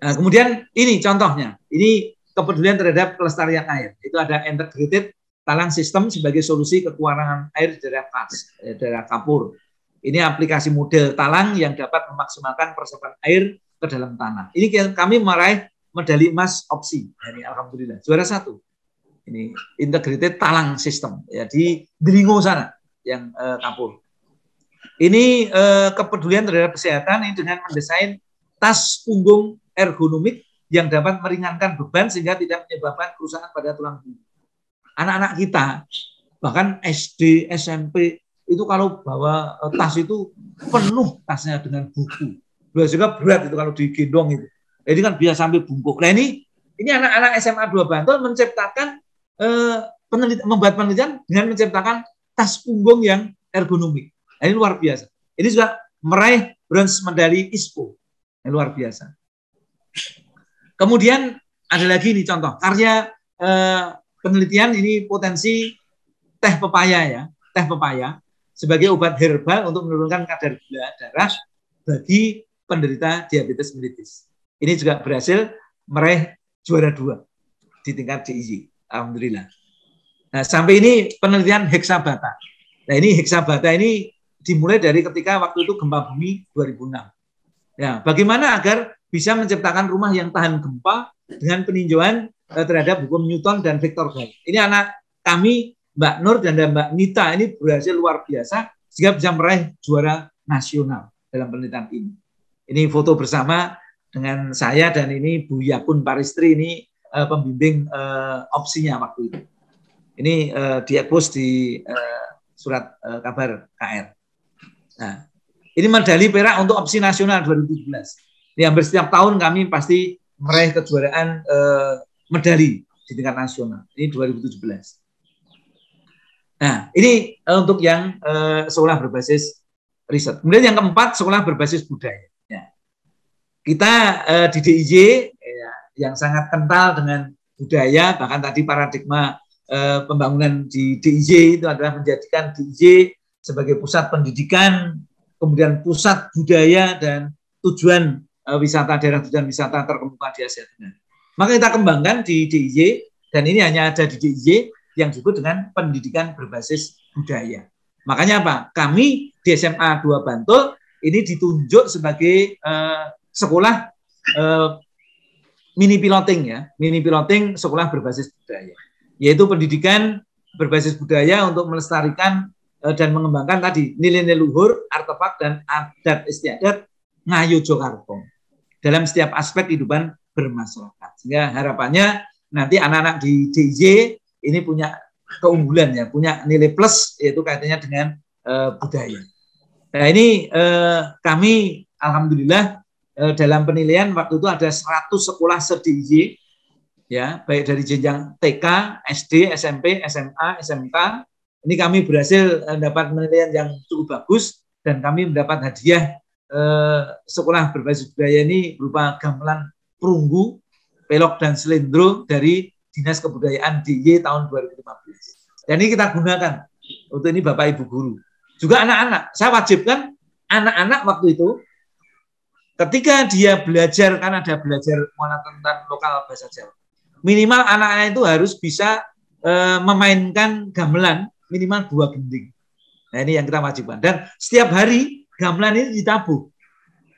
Nah, kemudian ini contohnya. Ini kepedulian terhadap kelestarian air. Itu ada integrated talang sistem sebagai solusi kekurangan air di daerah KAS, daerah Kapur. Ini aplikasi model talang yang dapat memaksimalkan peresapan air ke dalam tanah. Ini kami meraih medali emas opsi. Ini alhamdulillah juara 1. Ini integrated talang sistem ya di Delingo sana yang Kapur. Ini kepedulian terhadap kesehatan ini dengan mendesain tas punggung ergonomik yang dapat meringankan beban sehingga tidak menyebabkan kerusakan pada tulang punggung. Anak-anak kita, bahkan SD, SMP, itu kalau bawa tas itu penuh tasnya dengan buku. Juga berat itu kalau digendong itu. Jadi kan biasa sampai bungkuk. Nah ini anak-anak SMA 2 Bantul menciptakan, membuat penelitian dengan menciptakan tas punggung yang ergonomik. Nah, ini luar biasa. Ini juga meraih bronze medali ISPO. Ini luar biasa. Kemudian ada lagi nih contoh karya penelitian ini potensi teh pepaya ya, teh pepaya sebagai obat herbal untuk menurunkan kadar gula darah bagi penderita diabetes mellitus. Ini juga berhasil meraih juara 2 di tingkat DIY. Alhamdulillah. Nah, sampai ini penelitian heksabata. Nah, ini heksabata ini dimulai dari ketika waktu itu gempa bumi 2006. Ya, bagaimana agar bisa menciptakan rumah yang tahan gempa dengan peninjauan terhadap hukum Newton dan Victor Gay. Ini anak kami, Mbak Nur dan Mbak Nita, ini berhasil luar biasa sehingga bisa meraih juara nasional dalam penelitian ini. Ini foto bersama dengan saya dan ini Bu Yakun Paristri, ini pembimbing opsinya waktu itu. Ini di-expose di surat kabar KR. Nah, ini medali perak untuk opsi nasional 2017. Ini hampir setiap tahun kami pasti meraih kejuaraan medali di tingkat nasional. Ini 2017. Nah, ini untuk yang sekolah berbasis riset. Kemudian yang keempat, sekolah berbasis budaya. Ya. Kita di DIY ya, yang sangat kental dengan budaya, bahkan tadi paradigma pembangunan di DIY itu adalah menjadikan DIY sebagai pusat pendidikan, kemudian pusat budaya dan tujuan wisata daerah tujuan wisata terkemuka di Asia Tenggara. Maka kita kembangkan di DIY dan ini hanya ada di DIY yang disebut dengan pendidikan berbasis budaya. Makanya apa? Kami di SMA 2 Bantul ini ditunjuk sebagai sekolah mini piloting ya, mini piloting sekolah berbasis budaya, yaitu pendidikan berbasis budaya untuk melestarikan dan mengembangkan tadi nilai-nilai luhur, artefak dan adat istiadat Ngayogyakarta dalam setiap aspek kehidupan bermasyarakat. Sehingga harapannya nanti anak-anak di DIY ini punya keunggulan ya, punya nilai plus yaitu kaitannya dengan budaya. Nah ini kami alhamdulillah dalam penilaian waktu itu ada 100 sekolah se-DIY ya, baik dari jenjang TK, SD, SMP, SMA, SMK. Ini kami berhasil mendapat penilaian yang cukup bagus dan kami mendapat hadiah sekolah berbasis budaya ini berupa gamelan perunggu, pelok dan selendro dari Dinas Kebudayaan DIY tahun 2015. Dan ini kita gunakan untuk ini Bapak Ibu guru. Juga anak-anak, saya wajibkan anak-anak waktu itu ketika dia belajar, kan ada belajar muatan tentang lokal bahasa Jawa. Minimal anak-anak itu harus bisa memainkan gamelan minimal 2 gending. Nah ini yang kita wajibkan. Dan setiap hari gamelan ini ditabuh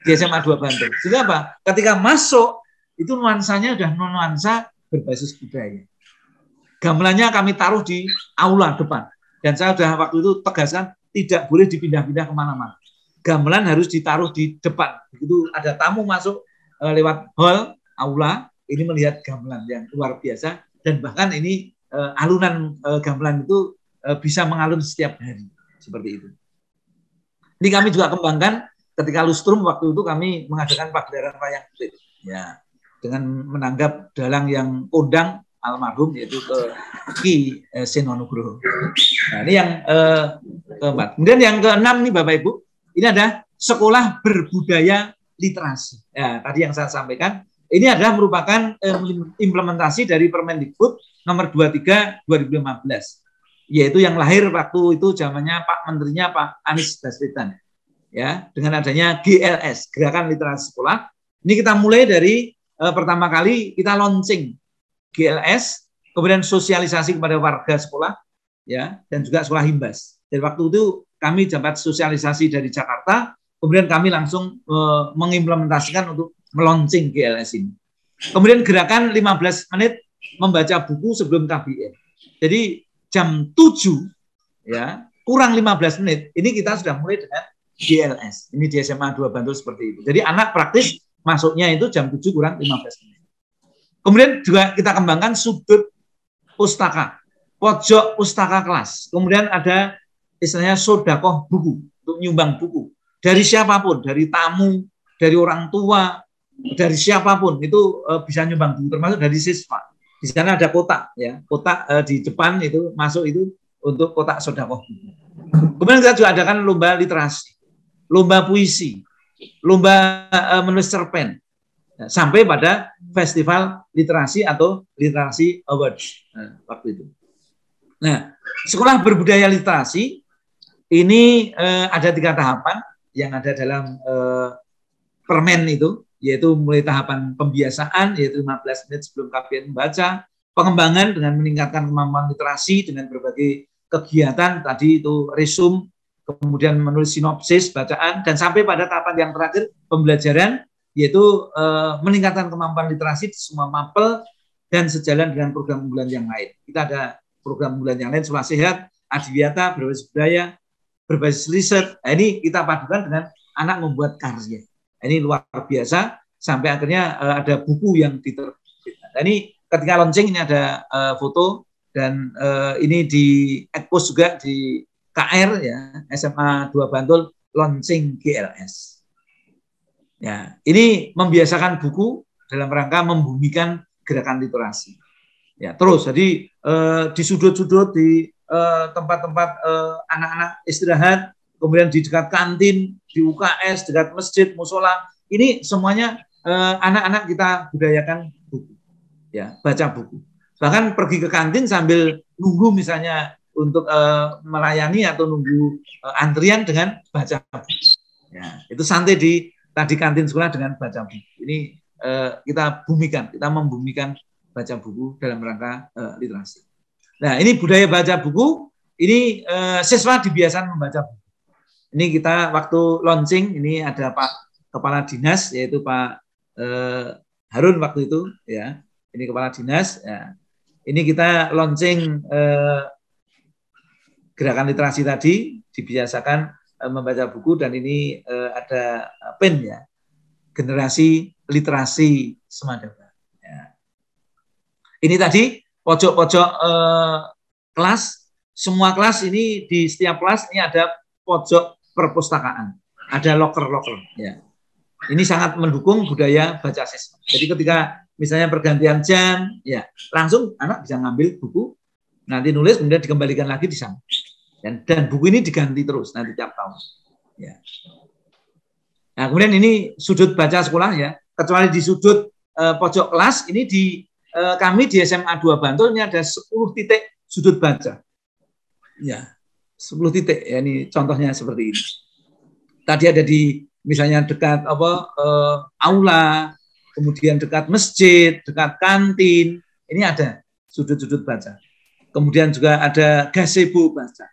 di SMA 2 Bantul. Sehingga apa? Ketika masuk itu nuansanya sudah nuansa berbasis budaya. Gamelannya kami taruh di aula depan. Dan saya sudah waktu itu tegaskan tidak boleh dipindah-pindah kemana-mana. Gamelan harus ditaruh di depan. Begitu ada tamu masuk lewat hall, aula, ini melihat gamelan yang luar biasa. Dan bahkan ini alunan gamelan itu bisa mengalun setiap hari. Seperti itu. Ini kami juga kembangkan ketika lustrum waktu itu kami mengadakan pagelaran wayang kulit. Ya, dengan menanggap dalang yang kondang almarhum yaitu Ki Senonugroho. Nah, ini yang keempat. Kemudian yang keenam nih Bapak Ibu, ini ada sekolah berbudaya literasi. Ya, tadi yang saya sampaikan, ini adalah merupakan implementasi dari Permendikbud nomor 23 2015. Yaitu yang lahir waktu itu zamannya Pak Menterinya Pak Anies Baswedan. Ya, dengan adanya GLS, Gerakan Literasi Sekolah. Ini kita mulai dari pertama kali kita launching GLS, kemudian sosialisasi kepada warga sekolah, ya, dan juga sekolah himbas. Dan waktu itu kami dapat sosialisasi dari Jakarta, kemudian kami langsung mengimplementasikan untuk melaunching GLS ini. Kemudian gerakan 15 menit membaca buku sebelum KBM. Jadi jam 7 ya, kurang 15 menit, ini kita sudah mulai dengan GLS. Ini di SMA 2 Bantul seperti itu. Jadi anak praktis masuknya itu jam 7 kurang 15 menit. Kemudian juga kita kembangkan sudut pustaka, pojok pustaka kelas. Kemudian ada istilahnya sodakoh buku, untuk nyumbang buku. Dari siapapun, dari tamu, dari orang tua, dari siapapun, itu bisa nyumbang buku, termasuk dari siswa. Di sana ada kotak, ya, kotak di depan itu masuk itu untuk kotak sodakoh buku. Kemudian kita juga adakan lomba literasi, lomba puisi, lomba menulis cerpen, sampai pada festival literasi atau literasi awards waktu itu. Nah, sekolah berbudaya literasi ini ada 3 tahapan yang ada dalam permen itu, yaitu mulai tahapan pembiasaan, yaitu 15 menit sebelum KBN membaca, pengembangan dengan meningkatkan kemampuan literasi dengan berbagai kegiatan tadi itu resume, kemudian menulis sinopsis bacaan, dan sampai pada tahapan yang terakhir pembelajaran, yaitu meningkatkan kemampuan literasi di semua mapel dan sejalan dengan program unggulan yang lain. Kita ada program unggulan yang lain, Sekolah Sehat, Adiwiyata, berbasis budaya, berbasis riset. Nah, ini kita padukan dengan anak membuat karya. Ini luar biasa, sampai akhirnya ada buku yang diterbitkan. Nah, ini ketika launching ini ada foto, dan ini di expose juga di KR ya, SMA 2 Bantul launching GLS. Ya, ini membiasakan buku dalam rangka membumikan gerakan literasi. Ya, terus jadi di sudut-sudut, di tempat-tempat anak-anak istirahat, kemudian di dekat kantin, di UKS, dekat masjid, musola, ini semuanya anak-anak kita budayakan buku, ya, baca buku. Bahkan pergi ke kantin sambil nunggu misalnya untuk melayani atau nunggu antrian dengan baca buku. Ya, itu santai di tadi kantin sekolah dengan baca buku. Ini kita bumikan, kita membumikan baca buku dalam rangka literasi. Nah, ini budaya baca buku, ini siswa dibiasakan membaca buku. Ini kita waktu launching, ini ada Pak Kepala Dinas, yaitu Pak Harun waktu itu, ya. Ini Kepala Dinas, ya. Ini kita launching gerakan literasi tadi, dibiasakan membaca buku, dan ini ada PIN ya, generasi literasi Semadaba. Ya. Ini tadi pojok-pojok kelas, semua kelas ini di setiap kelas ini ada pojok perpustakaan, ada loker-loker. Ya. Ini sangat mendukung budaya baca siswa. Jadi ketika misalnya pergantian jam, ya langsung anak bisa ngambil buku, nanti nulis, kemudian dikembalikan lagi di sana. Dan buku ini diganti terus nanti tiap tahun. Ya. Nah, kemudian ini sudut baca sekolah ya, kecuali di sudut pojok kelas, ini di kami di SMA 2 Bantul ini ada 10 titik sudut baca. Ya, 10 titik ya, ini contohnya seperti ini. Tadi ada di misalnya dekat aula, kemudian dekat masjid, dekat kantin, ini ada sudut-sudut baca. Kemudian juga ada gazebo baca.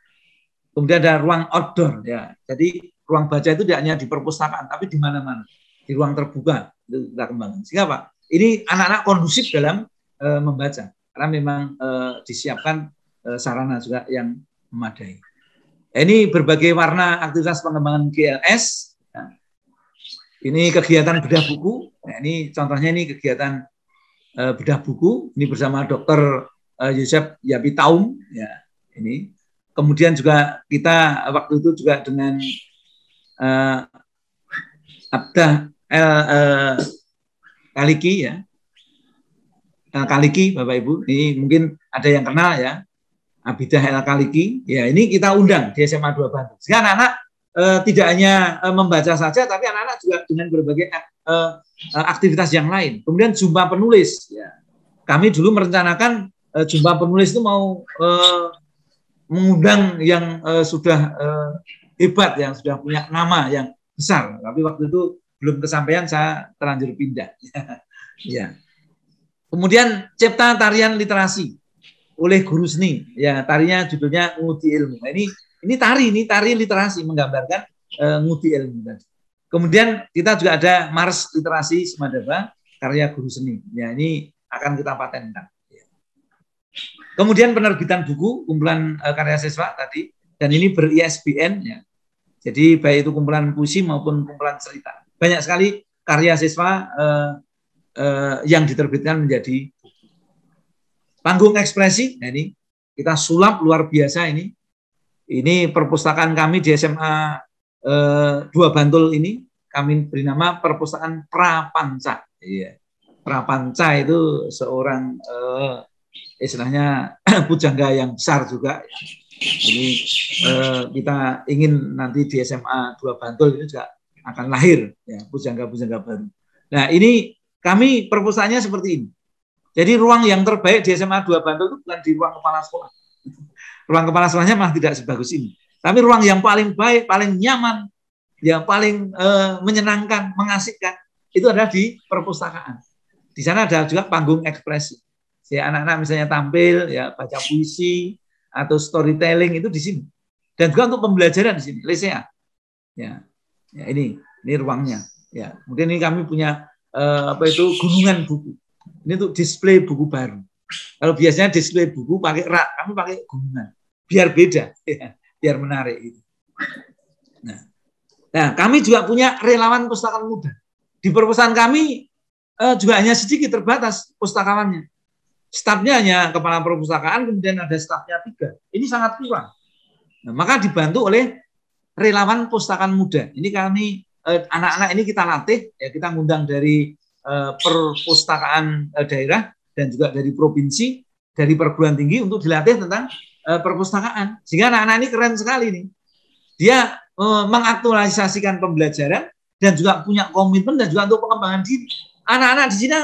Kemudian ada ruang outdoor ya. Jadi ruang baca itu tidak hanya di perpustakaan, tapi di mana-mana, di ruang terbuka itu kita kembangkan. Sehingga Pak, ini anak-anak kondusif dalam membaca, karena memang disiapkan sarana juga yang memadai. Ini berbagai warna aktivitas pengembangan GLS. Ya. Ini kegiatan bedah buku. Nah, ini contohnya ini kegiatan bedah buku. Ini bersama Dr. Yosef Yapitaum. Ya, ini. Kemudian juga kita waktu itu juga dengan Abdah Kaliki ya. Kaliki Bapak Ibu, ini mungkin ada yang kenal ya. Abidah El Kaliki, ya ini kita undang di SMA 2 Bantul. Sehingga anak-anak tidak hanya membaca saja, tapi anak-anak juga dengan berbagai aktivitas yang lain. Kemudian jumpa penulis, ya. Kami dulu merencanakan jumpa penulis itu mau mengundang yang sudah hebat, yang sudah punya nama yang besar. Tapi waktu itu belum kesampaian, saya terlanjur pindah. Ya. Kemudian cipta tarian literasi oleh guru seni, ya tarinya judulnya Ngudi Ilmu. Nah, ini tari literasi menggambarkan ngudi ilmu. Kemudian kita juga ada Mars Literasi Semadaba karya guru seni. Ya ini akan kita patenkan. Kemudian penerbitan buku kumpulan karya siswa tadi, dan ini ber-ISBN ya. Jadi baik itu kumpulan puisi maupun kumpulan cerita. Banyak sekali karya siswa yang diterbitkan menjadi panggung ekspresi. Nah, ini kita sulap luar biasa ini. Ini perpustakaan kami di SMA 2 Bantul ini kami beri nama Perpustakaan Prapanca. Iya. Prapanca itu seorang istilahnya pujangga yang besar juga. Jadi kita ingin nanti di SMA 2 Bantul itu juga akan lahir ya pujangga-pujangga baru. Nah ini kami perpustakaannya seperti ini. Jadi ruang yang terbaik di SMA 2 Bantul itu bukan di ruang kepala sekolah. Ruang kepala sekolahnya malah tidak sebagus ini. Tapi ruang yang paling baik, paling nyaman, yang paling menyenangkan, mengasihkan, itu adalah di perpustakaan. Di sana ada juga panggung ekspresi. Ya, anak-anak misalnya tampil, ya baca puisi atau storytelling itu di sini. Dan juga untuk pembelajaran di sini, lesea. Ya, ya ini ruangnya. Ya, kemudian ini kami punya gunungan buku. Ini untuk display buku baru. Kalau biasanya display buku pakai rak, kami pakai gunungan. Biar beda, ya, biar menarik. Gitu. Nah, kami juga punya relawan pustakaan muda. Di perpustakaan kami juga hanya sedikit terbatas pustakawannya. Stafnya hanya kepala perpustakaan, kemudian ada stafnya 3. Ini sangat kurang. Nah, maka dibantu oleh relawan pustakaan muda. Ini kami anak-anak ini kita latih, ya kita ngundang dari perpustakaan daerah dan juga dari provinsi, dari perguruan tinggi untuk dilatih tentang perpustakaan. Sehingga anak-anak ini keren sekali nih. Dia mengaktualisasikan pembelajaran dan juga punya komitmen dan juga untuk pengembangan diri. Anak-anak di sini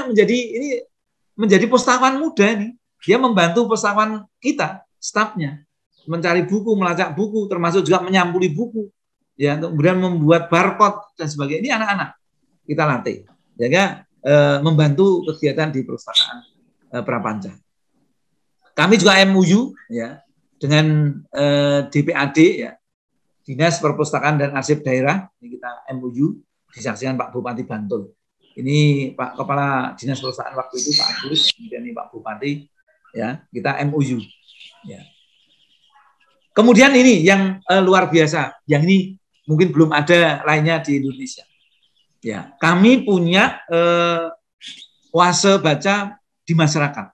menjadi pustakawan muda nih. Dia membantu pustakawan kita, stafnya, mencari buku, melacak buku, termasuk juga menyampuli buku, ya, kemudian membuat barcode dan sebagainya. Ini anak-anak kita latih, ya, membantu kegiatan di perpustakaan Prapanca. Kami juga MOU, ya, dengan DPAD, ya, Dinas Perpustakaan dan Arsip Daerah. Ini kita MOU disaksikan Pak Bupati Bantul. Ini Pak Kepala Dinas Perpustakaan waktu itu Pak Agus, kemudian ini Pak Bupati, ya, kita MOU. Ya. Kemudian ini yang luar biasa, yang ini mungkin belum ada lainnya di Indonesia. Ya, kami punya oase baca di masyarakat.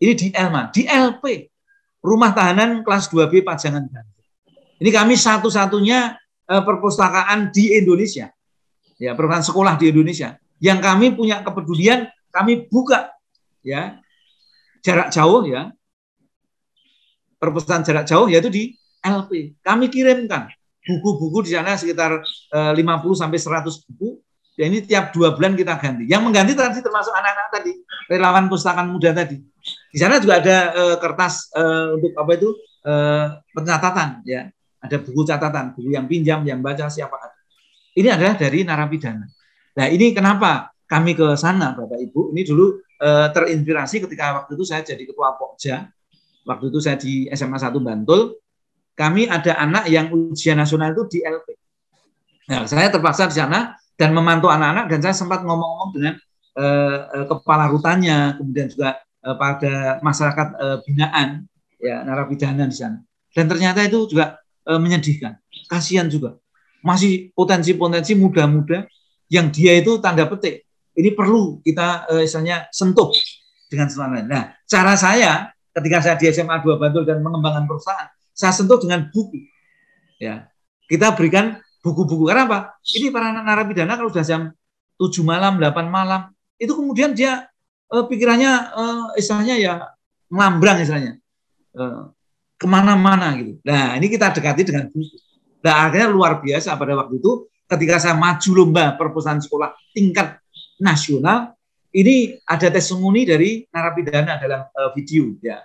Ini di ELMA, di LP, Rumah Tahanan Kelas 2B Pajangan Bantul. Ini kami satu-satunya perpustakaan di Indonesia, ya, perpustakaan sekolah di Indonesia yang kami punya kepedulian, kami buka, ya, jarak jauh, ya, perpustakaan jarak jauh, yaitu di LP. Kami kirimkan buku-buku di sana sekitar 50 sampai 100 buku. Ya, ini tiap 2 bulan kita ganti. Yang mengganti tadi termasuk anak-anak tadi, relawan pustakaan muda tadi. Di sana juga ada kertas untuk apa itu pencatatan, ya. Ada buku catatan, buku yang pinjam, yang baca siapa ada. Ini adalah dari narapidana. Nah, ini kenapa kami ke sana, Bapak Ibu? Ini dulu terinspirasi ketika waktu itu saya jadi ketua Pokja. Waktu itu saya di SMA 1 Bantul. Kami ada anak yang ujian nasional itu di LP. Nah, saya terpaksa di sana dan memantau anak-anak, dan saya sempat ngomong-ngomong dengan kepala rutannya, kemudian juga pada masyarakat binaan, ya, narapidana di sana. Dan ternyata itu juga menyedihkan, kasihan juga. Masih potensi-potensi muda-muda yang dia itu tanda petik. Ini perlu kita misalnya sentuh dengan semangat. Nah, cara saya ketika saya di SMA 2 Bantul dan mengembangkan perusahaan, saya sentuh dengan buku. Ya, kita berikan buku-buku. Karena apa? Ini para narapidana kalau sudah jam 7 malam, 8 malam, itu kemudian dia pikirannya istilahnya ya ngelambrang istilahnya. Kemana-mana gitu. Nah, ini kita dekati dengan buku. Nah, akhirnya luar biasa pada waktu itu ketika saya maju lomba perpustakaan sekolah tingkat nasional, ini ada testimoni dari narapidana dalam video, ya.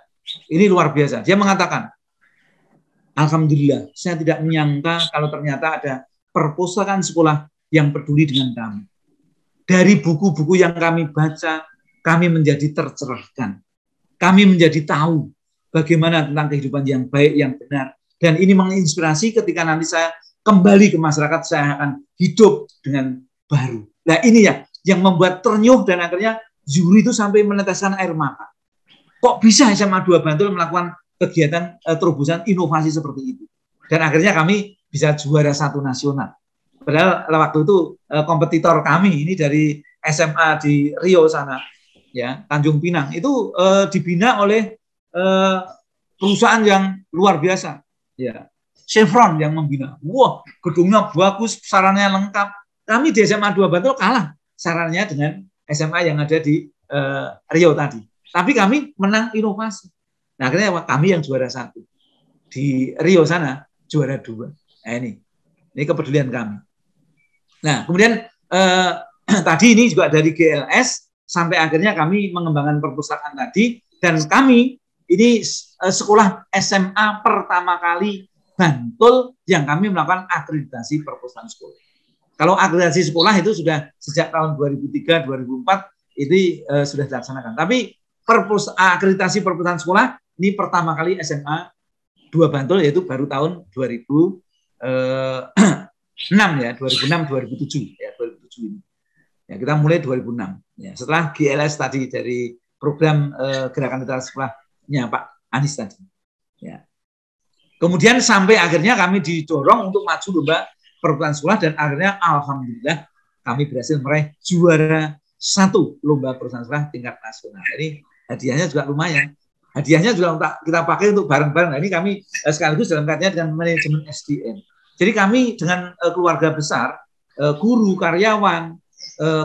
Ini luar biasa. Dia mengatakan, alhamdulillah, saya tidak menyangka kalau ternyata ada perpustakaan sekolah yang peduli dengan kami. Dari buku-buku yang kami baca, kami menjadi tercerahkan. Kami menjadi tahu bagaimana tentang kehidupan yang baik, yang benar. Dan ini menginspirasi ketika nanti saya kembali ke masyarakat, saya akan hidup dengan baru. Nah, ini ya yang membuat ternyuh dan akhirnya juri itu sampai meneteskan air mata. Kok bisa SMA 2 Bantul melakukan kegiatan terobosan inovasi seperti itu? Dan akhirnya kami bisa juara 1 nasional. Padahal waktu itu kompetitor kami ini dari SMA di Rio sana, ya, Tanjung Pinang, itu dibina oleh perusahaan yang luar biasa. Ya, Chevron yang membina. Wah, gedungnya bagus, sarannya lengkap. Kami di SMA 2 Bantul kalah sarannya dengan SMA yang ada di Rio tadi. Tapi kami menang inovasi. Nah, akhirnya kami yang juara 1. di Rio sana juara 2. Nah, ini kepedulian kami. Nah, kemudian tadi ini juga dari GLS sampai akhirnya kami mengembangkan perpustakaan tadi, dan kami ini sekolah SMA pertama kali Bantul yang kami melakukan akreditasi perpustakaan sekolah. Kalau akreditasi sekolah itu sudah sejak tahun 2003, 2004 ini sudah dilaksanakan. Tapi akreditasi perpustakaan sekolah ini pertama kali SMA 2 Bantul, yaitu baru tahun 2006 ya, 2006-2007 ya, 2007 ini. Ya, kita mulai 2006. Ya, setelah GLS tadi dari program gerakan literasi sekolahnya Pak Anies tadi. Ya. Kemudian sampai akhirnya kami didorong untuk maju lomba perpustakaan sekolah, dan akhirnya alhamdulillah kami berhasil meraih juara 1 lomba perpustakaan sekolah tingkat nasional. Jadi hadiahnya juga lumayan. Hadiahnya juga kita pakai untuk bareng-bareng. Nah, ini kami sekaligus dalam kaitannya dengan manajemen SDM. Jadi kami dengan keluarga besar, guru, karyawan,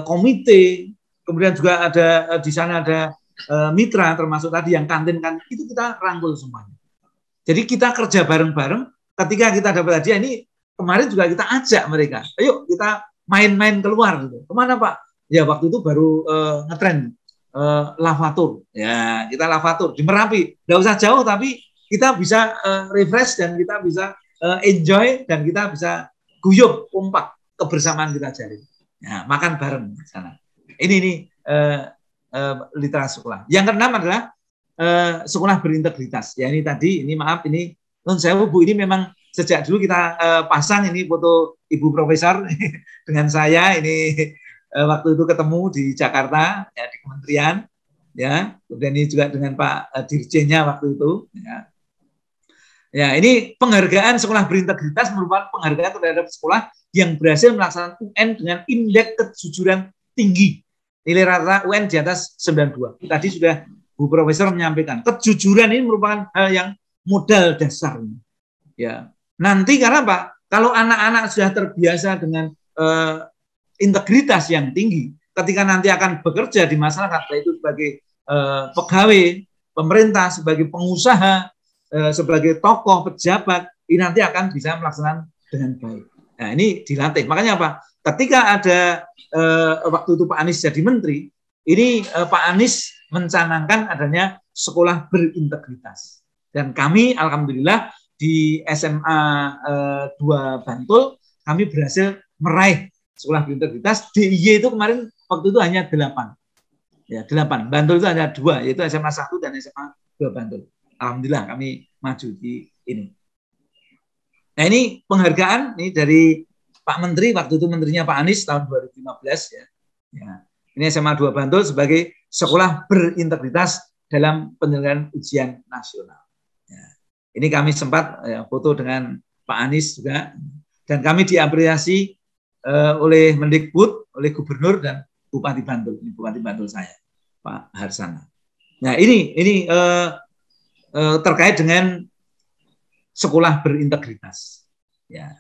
komite, kemudian juga ada di sana ada mitra, termasuk tadi yang kantin itu kita rangkul semuanya. Jadi kita kerja bareng-bareng. Ketika kita dapat hadiah ini, kemarin juga kita ajak mereka, ayo kita main-main keluar gitu. Kemana Pak? Ya waktu itu baru ngetren lavatur. Ya kita lavatur di Merapi. Nggak usah jauh, tapi kita bisa refresh dan kita bisa enjoy dan kita bisa guyup, kompak, kebersamaan kita jalin. Ya, makan bareng di sana. Ini literasi sekolah. Yang keenam adalah sekolah berintegritas. Ya ini tadi, ini maaf, ini non sewu Bu, ini memang sejak dulu kita pasang ini foto Ibu Profesor dengan saya ini waktu itu ketemu di Jakarta ya, di kementerian ya, kemudian ini juga dengan Pak Dirjennya waktu itu ya. Ya, ini penghargaan sekolah berintegritas merupakan penghargaan terhadap sekolah yang berhasil melaksanakan UN dengan indeks kejujuran tinggi. Nilai rata UN di atas 92. Tadi sudah Bu Profesor menyampaikan, kejujuran ini merupakan hal yang modal dasar. Ya, nanti karena Pak, kalau anak-anak sudah terbiasa dengan integritas yang tinggi, ketika nanti akan bekerja di masyarakat, yaitu sebagai pegawai pemerintah, sebagai pengusaha, sebagai tokoh pejabat, ini nanti akan bisa melaksanakan dengan baik. Nah, ini dilatih. Makanya apa? Ketika ada waktu itu Pak Anies jadi menteri, ini Pak Anies mencanangkan adanya sekolah berintegritas. Dan kami alhamdulillah di SMA 2 Bantul kami berhasil meraih sekolah berintegritas. DIY itu kemarin waktu itu hanya 8. Ya, 8. Bantul itu hanya 2, yaitu SMA 1 dan SMA 2 Bantul. Alhamdulillah kami maju di ini. Nah, ini penghargaan ini dari Pak Menteri, waktu itu menterinya Pak Anies tahun 2015 ya. Ya. Ini SMA 2 Bantul sebagai sekolah berintegritas dalam penyelenggaraan ujian nasional. Ya. Ini kami sempat foto dengan Pak Anies juga, dan kami diapresiasi oleh Mendikbud, oleh Gubernur dan Bupati Bantul. Ini Bupati Bantul saya, Pak Harsana. Nah, ini terkait dengan sekolah berintegritas. Ya.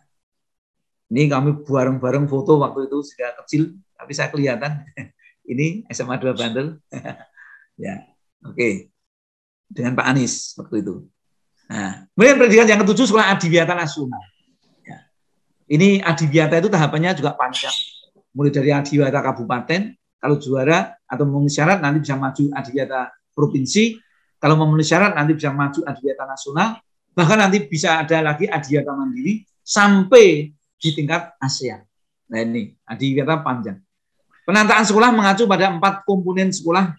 Ini kami bareng-bareng foto waktu itu sudah kecil, tapi saya kelihatan. Ini SMA 2 Bantul. Ya, oke. Dengan Pak Anies waktu itu. Nah, kemudian pendidikan yang ketujuh sekolah adiwiyata nasional. Ya. Ini adiwiyata itu tahapannya juga panjang. Mulai dari adiwiyata kabupaten, kalau juara atau memenuhi syarat nanti bisa maju adiwiyata provinsi. Kalau memenuhi syarat nanti bisa maju adiwiyata nasional. Bahkan nanti bisa ada lagi adiwiyata mandiri sampai di tingkat ASEAN. Nah, ini adiwiyata panjang. Penataan sekolah mengacu pada 4 komponen sekolah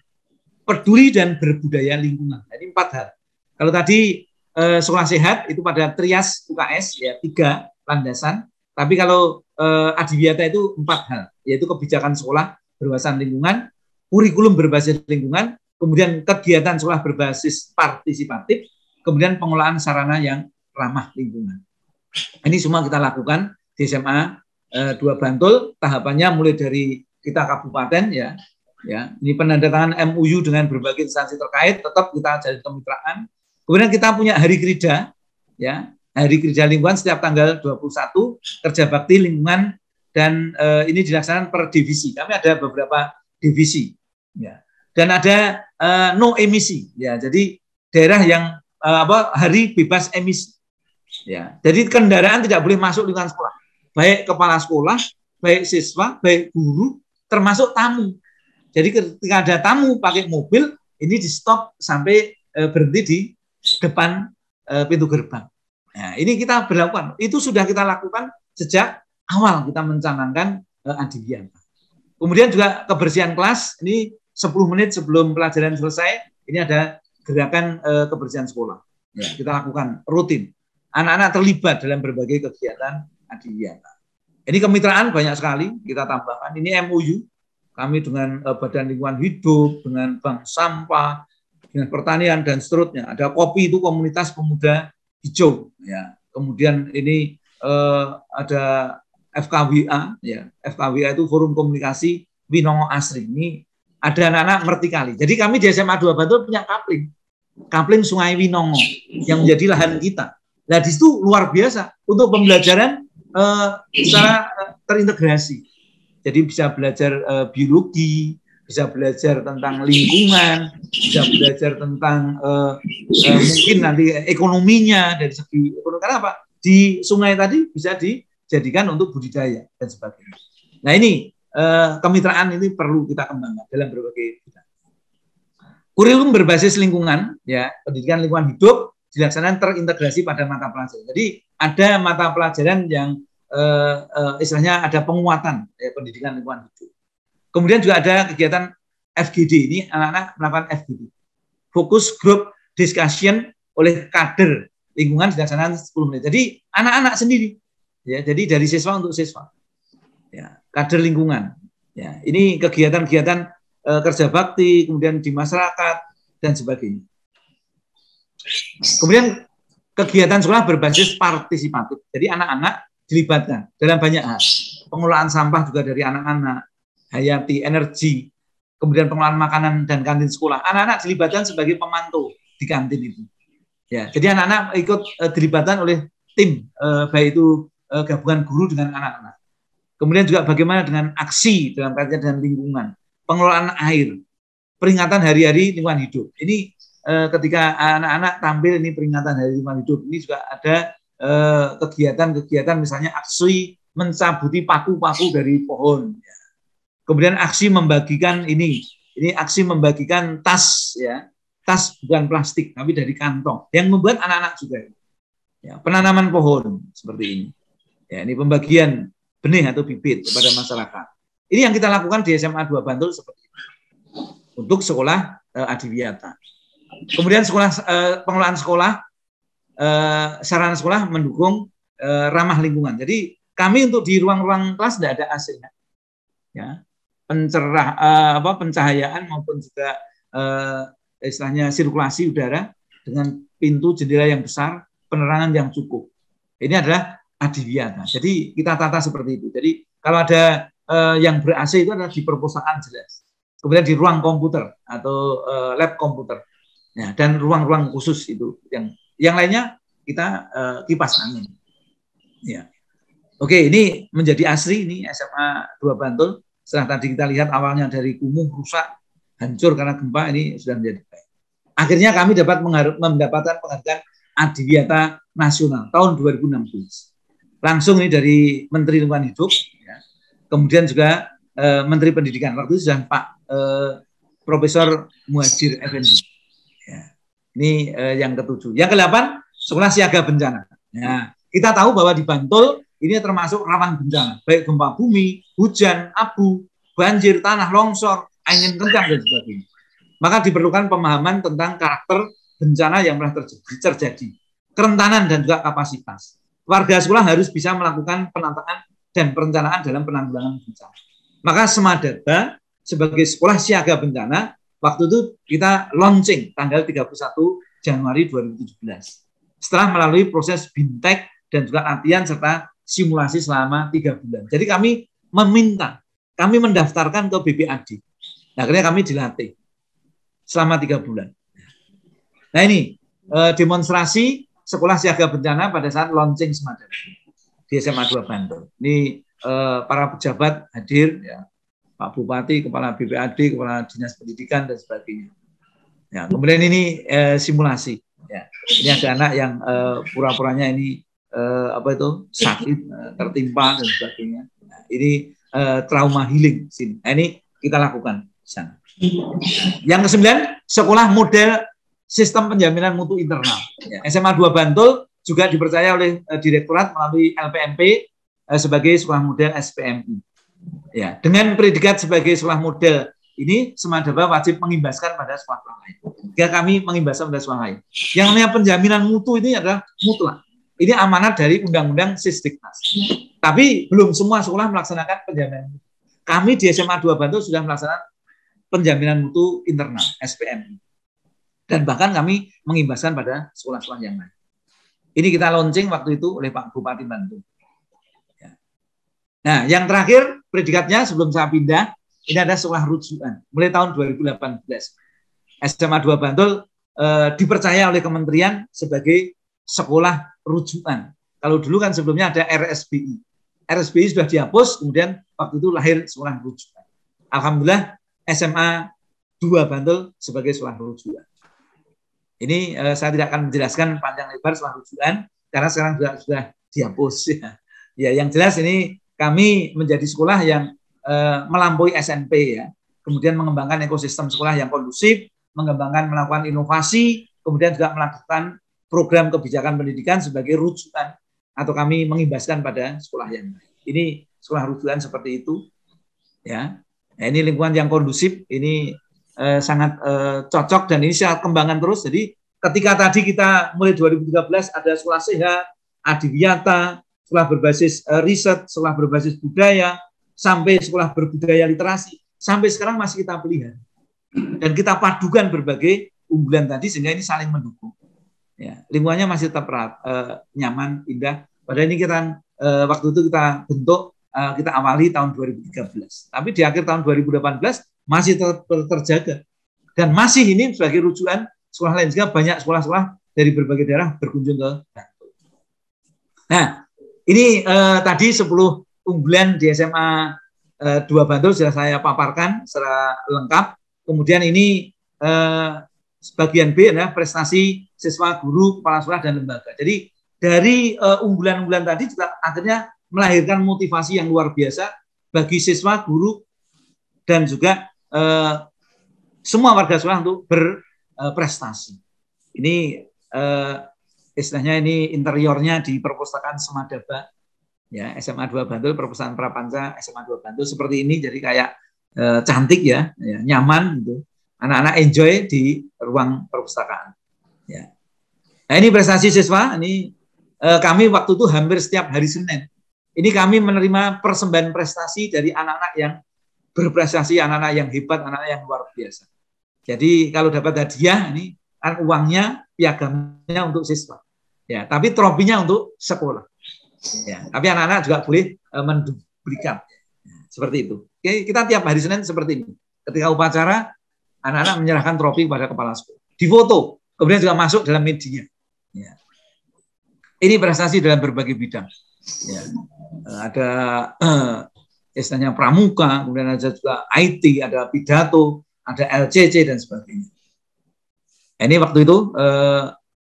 peduli dan berbudaya lingkungan. Jadi 4 hal. Kalau tadi sekolah sehat itu pada trias UKS ya 3 landasan. Tapi kalau adiwiyata itu 4 hal, yaitu kebijakan sekolah berwawasan lingkungan, kurikulum berbasis lingkungan, kemudian kegiatan sekolah berbasis partisipatif, kemudian pengelolaan sarana yang ramah lingkungan. Ini semua kita lakukan di SMA 2 Bantul. Tahapannya mulai dari kita kabupaten ya. Ini penandatangan MOU dengan berbagai instansi terkait, tetap kita jadi kemitraan. Kemudian kita punya Hari Kerja, ya, Hari Kerja Lingkungan setiap tanggal 21, kerja bakti lingkungan, dan ini dilaksanakan per divisi. Kami ada beberapa divisi, ya, dan ada no emisi, ya. Jadi daerah yang hari bebas emisi. Ya, jadi kendaraan tidak boleh masuk lingkungan sekolah. Baik kepala sekolah, baik siswa, baik guru, termasuk tamu. Jadi ketika ada tamu pakai mobil, ini di stop sampai berhenti di depan pintu gerbang. Nah, ini kita berlakukan. Itu sudah kita lakukan sejak awal kita mencanangkan Adiwiyata. Kemudian juga kebersihan kelas, ini 10 menit sebelum pelajaran selesai, ini ada gerakan kebersihan sekolah. Ya, kita lakukan rutin. Anak-anak terlibat dalam berbagai kegiatan Adiwiyata. Ini kemitraan banyak sekali kita tambahkan. Ini MOU, kami dengan Badan Lingkungan Hidup, dengan Bank Sampah, dengan pertanian dan seterusnya. Ada kopi, itu komunitas pemuda hijau. Ya. Kemudian ini ada FKWA, ya. FKWA itu Forum Komunikasi Winongo Asri. Ini ada anak-anak mertikali. Jadi kami di SMA 2 Bantul punya kapling Sungai Winongo yang menjadi lahan kita. Nah di situ luar biasa untuk pembelajaran secara terintegrasi. Jadi bisa belajar biologi, bisa belajar tentang lingkungan, bisa belajar tentang mungkin nanti ekonominya dari segi ekonomi. Karena apa? Di sungai tadi bisa dijadikan untuk budidaya dan sebagainya. Nah ini kemitraan ini perlu kita kembangkan dalam berbagai bidang. Kurikulum berbasis lingkungan, ya pendidikan lingkungan hidup dilaksanakan terintegrasi pada mata pelajaran. Jadi ada mata pelajaran yang istilahnya ada penguatan ya, pendidikan lingkungan hidup. Kemudian juga ada kegiatan FGD, ini anak-anak melakukan FGD, Focus Group Discussion oleh kader lingkungan dilaksanakan 10 menit. Jadi anak-anak sendiri, ya, jadi dari siswa untuk siswa, ya, kader lingkungan. Ya, ini kegiatan-kegiatan kerja bakti, kemudian di masyarakat dan sebagainya. Kemudian kegiatan sekolah berbasis partisipatif. Jadi anak-anak dilibatkan dalam banyak hal. Pengelolaan sampah juga dari anak-anak, hayati energi, kemudian pengelolaan makanan dan kantin sekolah. Anak-anak dilibatkan sebagai pemantau di kantin itu. Ya, jadi anak-anak ikut dilibatkan oleh tim, baik itu gabungan guru dengan anak-anak. Kemudian juga bagaimana dengan aksi dalam kaitan dengan lingkungan, pengelolaan air, peringatan hari-hari lingkungan hidup. Ini ketika anak-anak tampil ini peringatan hari lingkungan hidup, ini juga ada kegiatan-kegiatan misalnya aksi mencabuti paku-paku dari pohon. Kemudian aksi membagikan ini aksi membagikan tas, ya, tas bukan plastik tapi dari kantong yang membuat anak-anak juga. Ya, penanaman pohon seperti ini. Ya, ini pembagian benih atau bibit kepada masyarakat. Ini yang kita lakukan di SMA 2 Bantul seperti itu. Untuk sekolah Adiwiyata. Kemudian sekolah pengelolaan sekolah, sarana sekolah mendukung ramah lingkungan. Jadi kami untuk di ruang-ruang kelas tidak ada AC, ya, pencahayaan maupun juga istilahnya sirkulasi udara dengan pintu jendela yang besar, penerangan yang cukup. Ini adalah Adiwiyata. Jadi kita tata seperti itu. Jadi kalau ada yang ber-AC itu adalah di perpustakaan jelas. Kemudian di ruang komputer atau lab komputer. Ya, dan ruang-ruang khusus itu. Yang lainnya kita kipas angin. Ya. Oke, ini menjadi asri, ini SMA 2 Bantul. Setelah tadi kita lihat awalnya dari kumuh, rusak, hancur karena gempa, ini sudah menjadi baik. Akhirnya kami dapat mendapatkan penghargaan Adiwiyata Nasional tahun 2016. Langsung ini dari Menteri Lingkungan Hidup, ya. Kemudian juga Menteri Pendidikan. Waktu itu sudah Pak Profesor Muhajir Effendi. Ya. Ini yang ke-7. Yang ke-8, sekolah siaga bencana. Ya. Kita tahu bahwa di Bantul ini termasuk rawan bencana, baik gempa bumi, hujan, abu, banjir, tanah longsor, angin kencang dan sebagainya. Maka diperlukan pemahaman tentang karakter bencana yang pernah terjadi, kerentanan dan juga kapasitas. Warga sekolah harus bisa melakukan penataan dan perencanaan dalam penanggulangan bencana. Maka Semadaba sebagai sekolah siaga bencana, waktu itu kita launching tanggal 31 Januari 2017. Setelah melalui proses bintek dan juga latihan serta simulasi selama 3 bulan. Jadi kami mendaftarkan ke BPAD. Nah, akhirnya kami dilatih selama 3 bulan. Nah ini demonstrasi sekolah siaga bencana pada saat launching Semadaba di SMA 2 Bantul. Ini para pejabat hadir, ya, Pak Bupati, Kepala BPAD, Kepala Dinas Pendidikan dan sebagainya. Ya, kemudian ini simulasi. Ya. Ini ada anak yang pura-puranya ini apa itu sakit, tertimpa dan sebagainya. Nah, ini trauma healing sini. Nah, ini kita lakukan di sana. Yang ke-9, sekolah model sistem penjaminan mutu internal. Ya, SMA 2 Bantul juga dipercaya oleh Direktorat melalui LPMP sebagai sekolah model SPMI. Ya, dengan predikat sebagai sekolah model ini Semadaba wajib mengimbaskan pada sekolah lain. Jika kami mengimbaskan pada sekolah lain. Yang namanya penjaminan mutu ini adalah mutlak. Ini amanat dari Undang-Undang Sisdiknas. Tapi belum semua sekolah melaksanakan penjaminan mutu. Kami di SMA 2 Bantul sudah melaksanakan penjaminan mutu internal SPMI. Dan bahkan kami mengimbaskan pada sekolah-sekolah yang lain. Ini kita launching waktu itu oleh Pak Bupati Bantul. Ya. Nah, yang terakhir predikatnya sebelum saya pindah, ini ada sekolah rujukan. Mulai tahun 2018, SMA 2 Bantul dipercaya oleh kementerian sebagai sekolah rujukan. Kalau dulu kan sebelumnya ada RSBI. RSBI sudah dihapus, kemudian waktu itu lahir sekolah rujukan. Alhamdulillah SMA 2 Bantul sebagai sekolah rujukan. Ini saya tidak akan menjelaskan panjang lebar sekolah rujukan karena sekarang sudah dihapus. Ya, yang jelas ini kami menjadi sekolah yang melampaui SMP ya. Kemudian mengembangkan ekosistem sekolah yang kondusif, melakukan inovasi, kemudian juga melakukan program kebijakan pendidikan sebagai rujukan atau kami mengimbaskan pada sekolah yang lain. Ini sekolah rujukan seperti itu ya. Nah, ini lingkungan yang kondusif, ini sangat cocok dan ini saya kembangkan terus. Jadi ketika tadi kita mulai 2013 ada sekolah sehat, adiwiyata, sekolah berbasis riset, sekolah berbasis budaya, sampai sekolah berbudaya literasi, sampai sekarang masih kita pelihara. Dan kita padukan berbagai unggulan tadi sehingga ini saling mendukung. Ya, lingkungannya masih tetap nyaman, indah. Padahal ini kita waktu itu kita bentuk, kita awali tahun 2013. Tapi di akhir tahun 2018 masih tetap terjaga. Dan masih ini sebagai rujukan sekolah lain. Sehingga banyak sekolah-sekolah dari berbagai daerah berkunjung ke Bantul. Nah, ini tadi 10 unggulan di SMA 2 Bantul sudah saya paparkan secara lengkap. Kemudian ini bagian B adalah prestasi siswa, guru, kepala sekolah, dan lembaga. Jadi dari unggulan-unggulan tadi juga akhirnya melahirkan motivasi yang luar biasa bagi siswa, guru, dan juga semua warga sekolah untuk berprestasi. Ini istilahnya ini interiornya di perpustakaan Semadaba. Ya, SMA 2 Bantul, perpustakaan Prapanca SMA 2 Bantul seperti ini, jadi kayak cantik ya, nyaman gitu. Anak-anak enjoy di ruang perpustakaan. Ya. Nah, ini prestasi siswa, ini kami waktu itu hampir setiap hari Senin. Ini kami menerima persembahan prestasi dari anak-anak yang berprestasi, anak-anak yang hebat, anak-anak yang luar biasa. Jadi kalau dapat hadiah ini kan uangnya, piagamnya untuk siswa. Ya, tapi trofinya untuk sekolah. Ya, tapi anak-anak juga boleh memberikan seperti itu. Oke, kita tiap hari Senin seperti ini. Ketika upacara, anak-anak menyerahkan trofi kepada kepala sekolah. Difoto, kemudian juga masuk dalam media. Ya. Ini prestasi dalam berbagai bidang. Ya. Ada istilahnya pramuka, kemudian ada juga IT, ada pidato, ada LCC dan sebagainya. Nah, ini waktu itu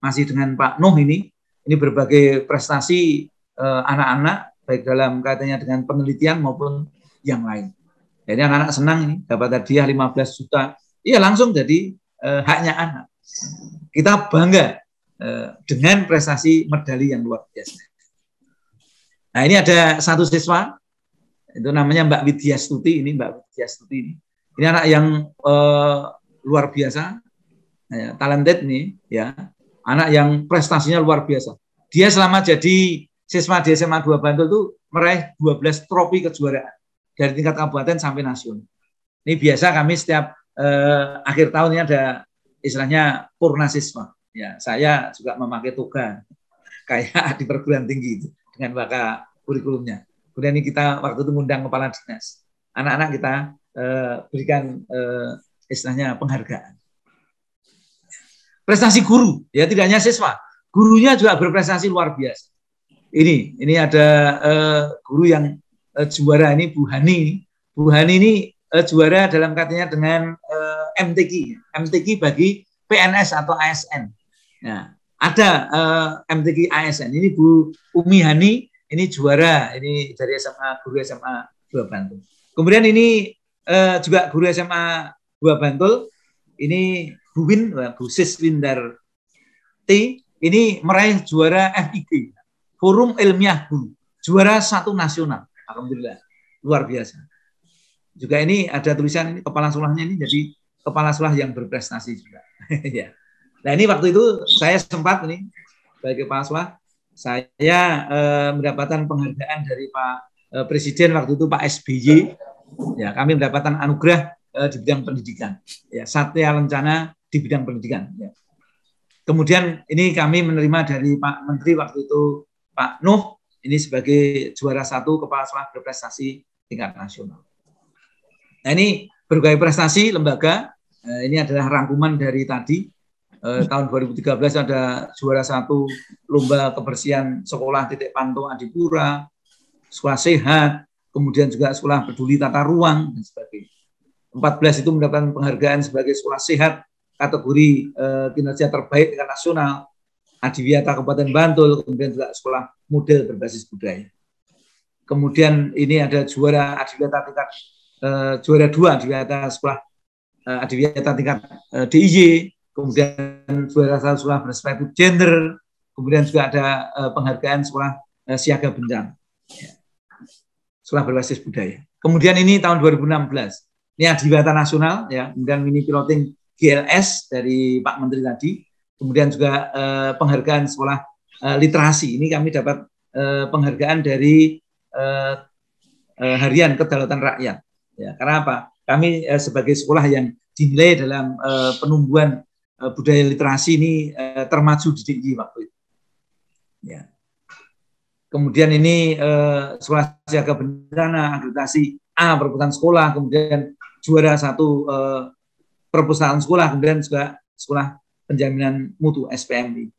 masih dengan Pak Nuh ini berbagai prestasi anak-anak baik dalam kaitannya dengan penelitian maupun yang lain. Jadi anak-anak senang ini dapat hadiah 15 juta. Iya langsung jadi haknya anak. Kita bangga dengan prestasi medali yang luar biasa. Nah, ini ada satu siswa itu namanya Mbak Widya Stuti ini, Mbak Widya Stuti ini. Ini anak yang luar biasa, talented nih ya. Anak yang prestasinya luar biasa. Dia selama jadi siswa di SMA 2 Bantul itu meraih 12 trofi kejuaraan dari tingkat kabupaten sampai nasional. Ini biasa kami setiap akhir tahun ini ada istilahnya purna siswa. Ya, saya juga memakai toga kayak di perguruan tinggi itu dengan waka kurikulumnya. Kemudian ini kita waktu itu mengundang kepala dinas. Anak-anak kita berikan istilahnya penghargaan. Prestasi guru, ya tidak hanya siswa, gurunya juga berprestasi luar biasa. Ini ada guru yang juara ini Bu Hani. Bu Hani ini juara dalam katanya dengan MTQ bagi PNS atau ASN. Nah, ada MTQ ASN. Ini Bu Umi Hani, ini juara, ini dari SMA, guru SMA 2 Bantul. Kemudian ini juga guru SMA 2 Bantul, ini Bu Win, Bu Sis Windar T, ini meraih juara FIG, Forum Ilmiah Guru, juara 1 nasional. Alhamdulillah, luar biasa. Juga ini ada tulisan ini kepala sekolahnya ini jadi kepala sekolah yang berprestasi juga. Ya. Nah ini waktu itu saya sempat ini sebagai kepala sekolah saya mendapatkan penghargaan dari Pak Presiden waktu itu Pak SBY. Ya kami mendapatkan anugerah di bidang pendidikan. Ya Satya Lencana di bidang pendidikan. Ya. Kemudian ini kami menerima dari Pak Menteri waktu itu Pak Nuh ini sebagai juara 1 kepala sekolah berprestasi tingkat nasional. Nah ini berbagai prestasi lembaga, ini adalah rangkuman dari tadi, tahun 2013 ada juara 1 lomba kebersihan sekolah titik pantau Adipura, sekolah sehat, kemudian juga sekolah peduli tata ruang, dan sebagainya. 14 itu mendapatkan penghargaan sebagai sekolah sehat, kategori kinerja terbaik tingkat nasional, Adiwiyata Kabupaten Bantul, kemudian juga sekolah model berbasis budaya. Kemudian ini ada juara Adiwiyata tingkat juara 2 Adiwiyata sekolah Adiwiyata tingkat DIY, kemudian juara 1 sekolah berspektif gender, kemudian juga ada penghargaan sekolah siaga bencana, sekolah berbasis budaya. Kemudian ini tahun 2016, ini Adiwiyata nasional, ya, kemudian mini piloting GLS dari Pak Menteri tadi, kemudian juga penghargaan sekolah literasi. Ini kami dapat penghargaan dari Harian Kedaulatan Rakyat. Ya, karena apa? Kami sebagai sekolah yang dinilai dalam penumbuhan budaya literasi ini termaju di DIY waktu itu. Ya. Kemudian ini sekolah siaga bencana, akreditasi A perputaran sekolah, kemudian juara 1 perpustakaan sekolah, kemudian juga sekolah penjaminan mutu SPMI.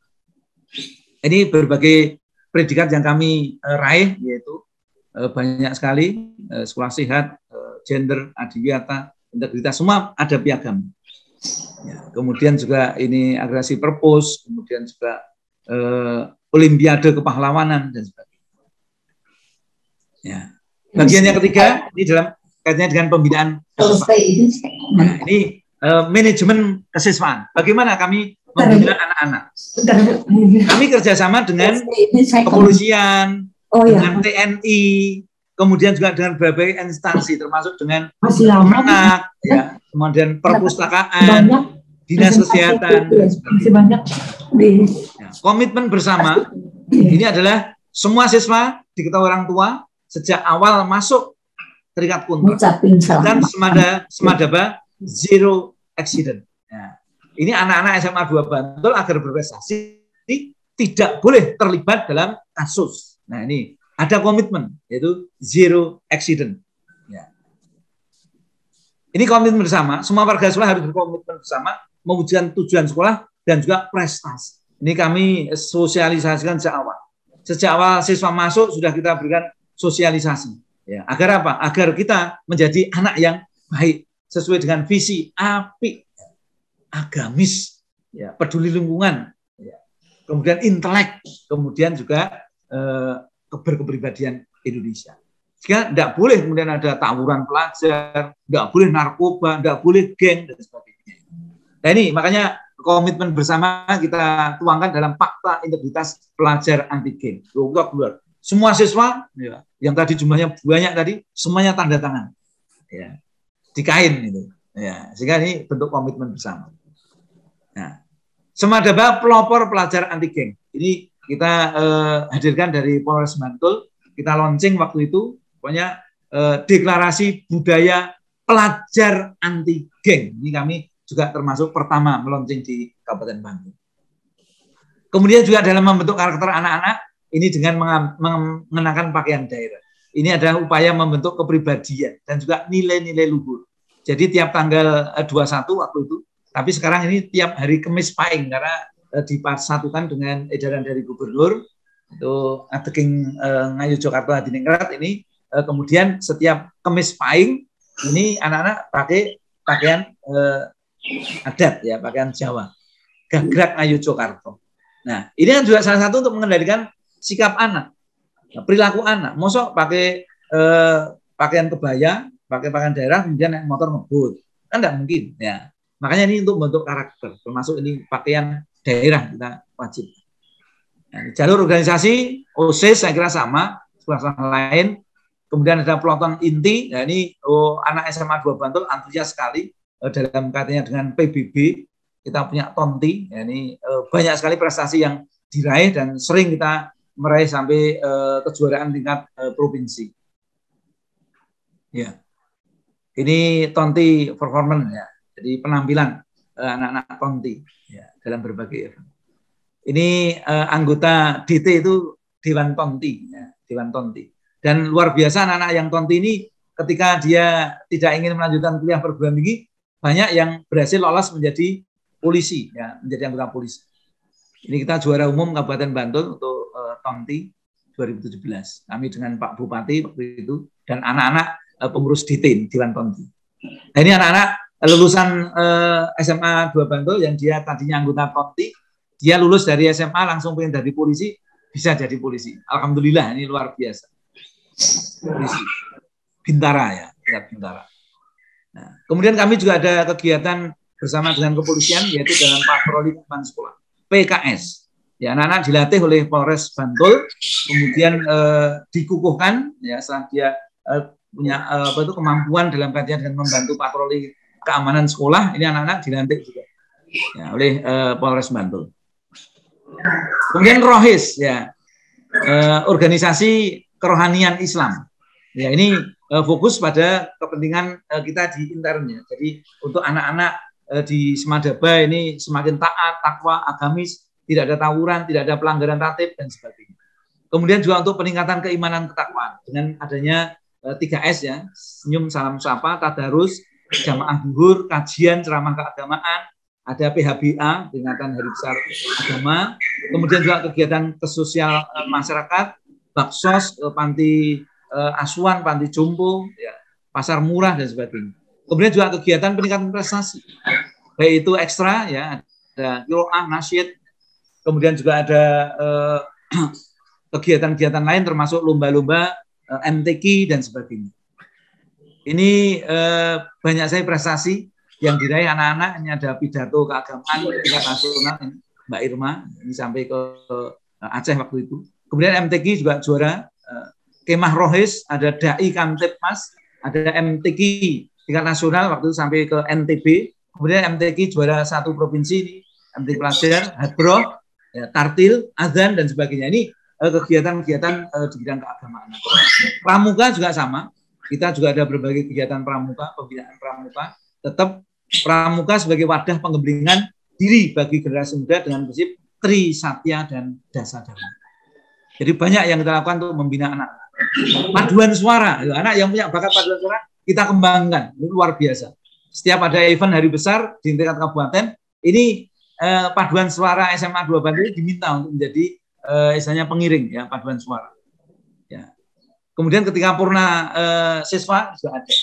Ini berbagai predikat yang kami raih, yaitu banyak sekali, sekolah sehat, gender, adiwiyata, integritas, semua ada piagam. Ya, kemudian juga ini agresi perpus, kemudian juga olimpiade kepahlawanan dan sebagainya. Ya. Bagian yang ketiga ini dalam kaitannya dengan pembinaan kesiswaan. Nah, ini manajemen kesiswaan. Bagaimana kami membina anak-anak? Kami kerjasama dengan kepolisian, dengan TNI, kemudian juga dengan berbagai instansi, termasuk dengan anak, ya, kemudian perpustakaan, dinas kesehatan. Ya, komitmen bersama ini adalah semua siswa diketahui orang tua sejak awal masuk terikat kontrak dan semadaba zero accident. Ya. Ini anak-anak SMA 2 Bantul agar berprestasi tidak boleh terlibat dalam kasus. Nah ini ada komitmen yaitu zero accident. Ya. Ini komitmen bersama, semua warga sekolah harus berkomitmen bersama mewujudkan tujuan sekolah dan juga prestasi. Ini kami sosialisasikan sejak awal. Sejak awal siswa masuk sudah kita berikan sosialisasi. Ya, agar apa? Agar kita menjadi anak yang baik sesuai dengan visi apik, agamis, ya, peduli lingkungan, ya, kemudian intelek, kemudian juga berkepribadian Indonesia. Sehingga tidak boleh kemudian ada tawuran pelajar, tidak boleh narkoba, tidak boleh geng dan sebagainya. Nah ini makanya komitmen bersama kita tuangkan dalam Fakta Integritas Pelajar Anti Geng. Semua siswa ya, yang tadi jumlahnya banyak tadi semuanya tanda tangan ya, di kain itu ya, sehingga ini bentuk komitmen bersama. Nah, semadaba pelopor pelajar anti geng ini kita hadirkan dari Polres Bantul, kita launching waktu itu pokoknya deklarasi budaya pelajar anti geng. Ini kami juga termasuk pertama melaunching di Kabupaten Bantul. Kemudian juga dalam membentuk karakter anak-anak ini dengan mengenakan pakaian daerah. Ini adalah upaya membentuk kepribadian dan juga nilai-nilai luhur. Jadi tiap tanggal 21 waktu itu, tapi sekarang ini tiap hari Kamis Pahing karena dipasatukan dengan edaran dari Gubernur itu Adeking Ngayu Jakarta Hadiningrat ini kemudian setiap Kamis Pahing ini anak-anak pakai pakaian adat ya, pakaian Jawa. Gagrak Ngayu Jakarta. Nah, ini kan juga salah satu untuk mengendalikan sikap anak, perilaku anak. Mosok pakai pakaian kebaya, pakai pakaian daerah, kemudian naik motor ngebut, kan tidak mungkin. Ya, makanya ini untuk bentuk karakter, termasuk ini pakaian daerah kita wajib. Nah, jalur organisasi OSIS saya kira sama, sekolah lain. Kemudian ada peloton inti. Nah, ini anak SMA 2 Bantul antusias sekali dalam kaitannya dengan PBB. Kita punya Tonti. Ya, ini banyak sekali prestasi yang diraih dan sering kita meraih sampai kejuaraan tingkat provinsi. Ya, ini Tonti performance ya. Jadi penampilan anak-anak Tonti ya, dalam berbagai event. Ini anggota DT itu Dewan Tonti, ya, Dewan Tonti. Dan luar biasa anak-anak yang Tonti ini ketika dia tidak ingin melanjutkan kuliah perguruan tinggi, banyak yang berhasil lolos menjadi polisi, ya, menjadi anggota polisi. Ini kita juara umum Kabupaten Bantul untuk Tonti 2017. Kami dengan Pak Bupati waktu itu dan anak-anak pengurus DT Dewan Tonti. Nah, ini anak-anak lulusan SMA 2 Bantul yang dia tadinya anggota Tonti, dia lulus dari SMA langsung pengen jadi polisi, bisa jadi polisi. Alhamdulillah, ini luar biasa. Polisi. Bintara ya, Bintara. Nah, kemudian kami juga ada kegiatan bersama dengan kepolisian, yaitu dalam patroli keamanan sekolah, PKS. Ya, anak-anak dilatih oleh Polres Bantul, kemudian dikukuhkan, ya, setelah dia punya kemampuan dalam kaitan dengan membantu patroli keamanan sekolah, ini anak-anak dilantik juga ya, oleh Polres Bantul. Kemudian Rohis, ya, organisasi kerohanian Islam. Ya, ini fokus pada kepentingan kita di internnya. Jadi untuk anak-anak di Semadaba ini semakin taat, takwa, agamis, tidak ada tawuran, tidak ada pelanggaran tatib dan sebagainya. Kemudian juga untuk peningkatan keimanan ketakwaan dengan adanya 3S ya, senyum, salam, sapa, tadarus, jamaah zuhur, kajian, ceramah keagamaan, ada PHBA, peringatan Hari Besar Agama, kemudian juga kegiatan kesosial masyarakat, baksos, panti asuhan, panti jompo, ya, pasar murah dan sebagainya. Kemudian juga kegiatan peningkatan prestasi, baik itu ekstra, ya, ada qiraah, nasyid, kemudian juga ada kegiatan-kegiatan lain termasuk lomba-lomba MTQ dan sebagainya. Ini banyak sekali prestasi yang diraih anak-anak. Ini ada pidato keagamaan tingkat nasional, Mbak Irma, ini sampai ke Aceh waktu itu. Kemudian MTQ juga juara, Kemah Rohis, ada Dai Kamtipmas, ada MTQ tingkat nasional waktu itu sampai ke NTB. Kemudian MTQ juara 1 provinsi ini, MTQ pelajar, Hadroh, ya, Tartil, Azan dan sebagainya. Ini kegiatan-kegiatan di bidang keagamaan. Pramuka juga sama. Kita juga ada berbagai kegiatan pramuka, pembinaan pramuka. Tetap pramuka sebagai wadah pengembangan diri bagi generasi muda dengan prinsip Tri Satya dan Dasa Dharma. Jadi banyak yang kita lakukan untuk membina anak. Paduan suara, anak yang punya bakat paduan suara kita kembangkan, ini luar biasa. Setiap ada event hari besar di tingkat kabupaten, ini paduan suara SMA 2 Bantul diminta untuk menjadi istilahnya pengiring ya paduan suara. Ya. Kemudian ketika purna siswa juga ada.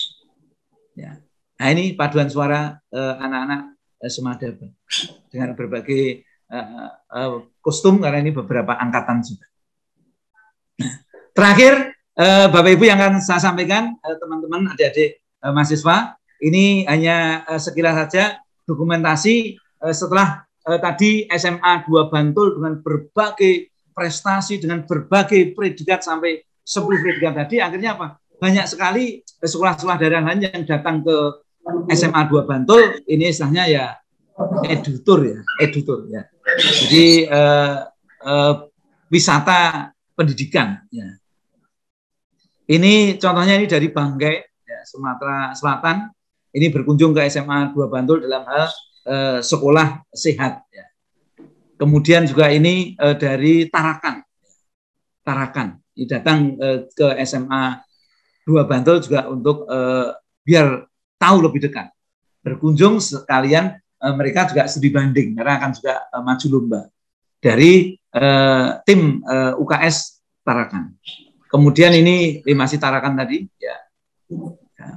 Ya. Nah, ini paduan suara anak-anak Semadaba dengan berbagai kostum karena ini beberapa angkatan juga. Nah, terakhir Bapak Ibu yang akan saya sampaikan teman-teman adik-adik mahasiswa, ini hanya sekilas saja dokumentasi setelah tadi SMA 2 Bantul dengan berbagai prestasi, dengan berbagai predikat sampai 10 predikat tadi, akhirnya apa? Banyak sekali sekolah-sekolah daerah lain yang datang ke SMA 2 Bantul, ini istilahnya ya edutur ya. Jadi wisata pendidikan ya. Ini contohnya ini dari Banggai ya, Sumatera Selatan, ini berkunjung ke SMA 2 Bantul dalam hal sekolah sehat ya. Kemudian juga ini dari Tarakan, ini datang ke SMA 2 Bantul juga untuk biar tahu lebih dekat. Berkunjung sekalian mereka juga studi banding karena akan juga maju lomba dari tim UKS Tarakan. Kemudian ini masih Tarakan tadi ya,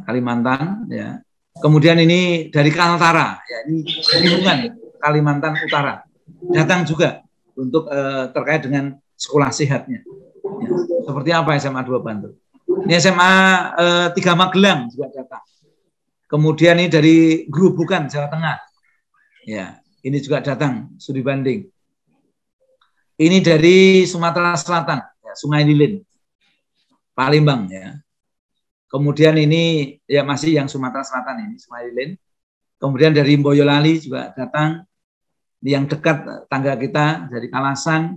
Kalimantan ya. Kemudian ini dari Kaltara ya, ini lingkungan Kalimantan Utara. Datang juga untuk terkait dengan sekolah sehatnya. Ya, seperti apa SMA 2 Bantul? Ini SMA 3 Magelang juga datang. Kemudian ini dari Gerobokan, Jawa Tengah. Ya, ini juga datang studi banding. Ini dari Sumatera Selatan, ya, Sungai Lilin, Palembang ya. Kemudian ini ya masih yang Sumatera Selatan ini, Sungai Lilin. Kemudian dari Boyolali juga datang. Ini yang dekat tangga kita dari Kalasan.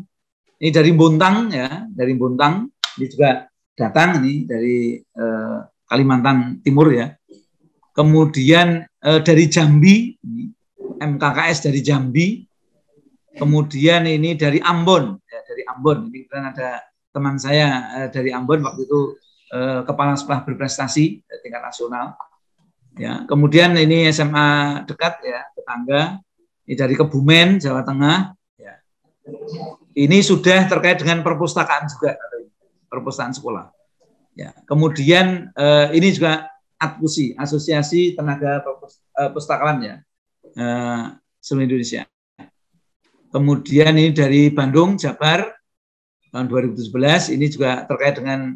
Ini dari Bontang ya, dari Bontang. Ini juga datang ini dari Kalimantan Timur ya. Kemudian dari Jambi, MKKS dari Jambi. Kemudian ini dari Ambon, ya, dari Ambon. Ini kebetulan ada teman saya dari Ambon waktu itu kepala sekolah berprestasi tingkat nasional. Ya, kemudian ini SMA dekat ya, tetangga. Ini dari Kebumen, Jawa Tengah. Ya. Ini sudah terkait dengan perpustakaan juga, perpustakaan sekolah. Ya. Kemudian ini juga ATPUSI, Asosiasi Tenaga Pustakawan ya, seluruh Indonesia. Kemudian ini dari Bandung, Jabar, tahun 2011, ini juga terkait dengan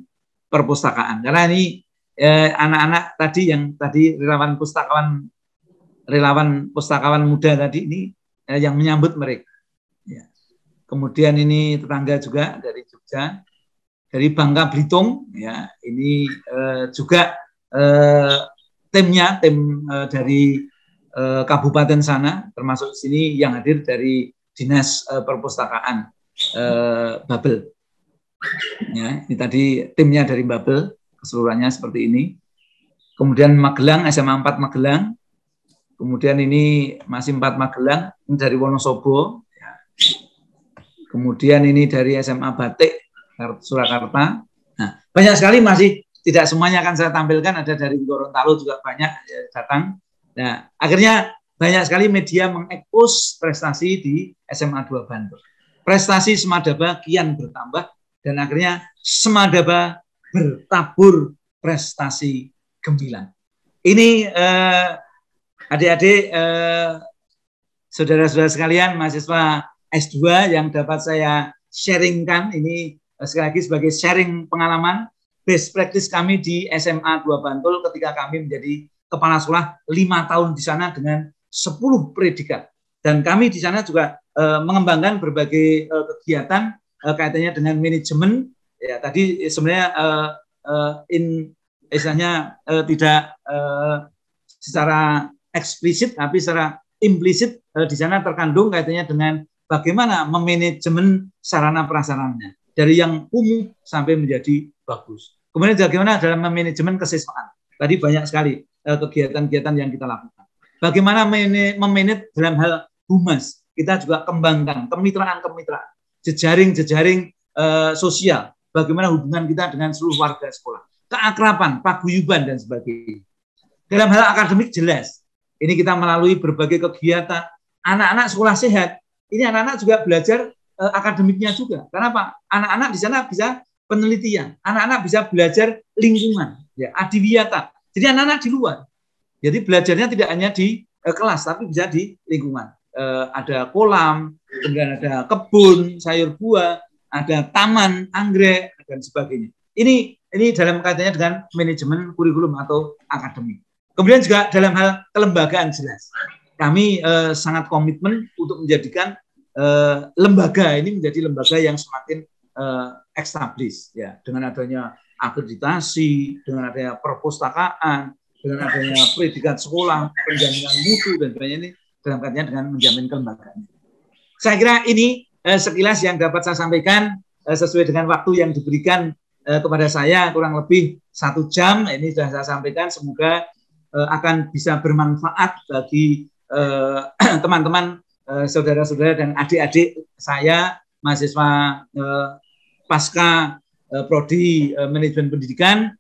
perpustakaan. Karena ini anak-anak tadi yang tadi relawan pustakawan muda tadi ini yang menyambut mereka. Ya. Kemudian ini tetangga juga dari Jogja, dari Bangka Belitung, ya ini juga tim dari kabupaten sana, termasuk sini yang hadir dari Dinas Perpustakaan Babel. Ya, ini tadi timnya dari Babel, keseluruhannya seperti ini. Kemudian Magelang, SMA 4 Magelang. Kemudian ini masih 4 Magelang, ini dari Wonosobo. Ya. Kemudian ini dari SMA Batik, Surakarta. Nah, banyak sekali masih tidak semuanya akan saya tampilkan, ada dari Gorontalo juga banyak ya, datang. Nah, akhirnya banyak sekali media mengekspos prestasi di SMA 2 Bantul. Prestasi Semadaba kian bertambah dan akhirnya Semadaba bertabur prestasi gemilang. Ini adik-adik, saudara-saudara sekalian, mahasiswa S2 yang dapat saya sharingkan, ini sekali lagi sebagai sharing pengalaman, best practice kami di SMA 2 Bantul ketika kami menjadi kepala sekolah 5 tahun di sana dengan 10 predikat. Dan kami di sana juga mengembangkan berbagai kegiatan kaitannya dengan manajemen. Ya, tadi sebenarnya istilahnya tidak secara eksplisit, tapi secara implisit di sana terkandung kaitannya dengan bagaimana memanajemen sarana prasarannya dari yang kumuh sampai menjadi bagus. Kemudian bagaimana dalam memanajemen kesiswaan. Tadi banyak sekali kegiatan-kegiatan yang kita lakukan. Bagaimana memanage dalam hal humas. Kita juga kembangkan kemitraan-kemitraan, jejaring-jejaring sosial. Bagaimana hubungan kita dengan seluruh warga sekolah. Keakraban, paguyuban, dan sebagainya. Dalam hal akademik jelas. Ini kita melalui berbagai kegiatan. Anak-anak sekolah sehat, ini anak-anak juga belajar akademiknya juga. Karena apa? Anak-anak di sana bisa penelitian. Anak-anak bisa belajar lingkungan, ya, adiwiyata. Jadi anak-anak di luar. Jadi belajarnya tidak hanya di kelas, tapi bisa di lingkungan. Ada kolam, kemudian ada kebun, sayur buah, ada taman, anggrek, dan sebagainya. Ini dalam kaitannya dengan manajemen kurikulum atau akademik. Kemudian juga dalam hal kelembagaan jelas. Kami sangat komitmen untuk menjadikan lembaga ini menjadi lembaga yang semakin established, ya, dengan adanya akreditasi, dengan adanya perpustakaan, dengan adanya predikat sekolah, penjaminan mutu, dan sebagainya ini dalam kaitannya dengan menjamin kelembagaan. Saya kira ini sekilas yang dapat saya sampaikan sesuai dengan waktu yang diberikan kepada saya, kurang lebih 1 jam. Ini sudah saya sampaikan, semoga akan bisa bermanfaat bagi teman-teman, saudara-saudara dan adik-adik saya, mahasiswa pasca prodi manajemen pendidikan,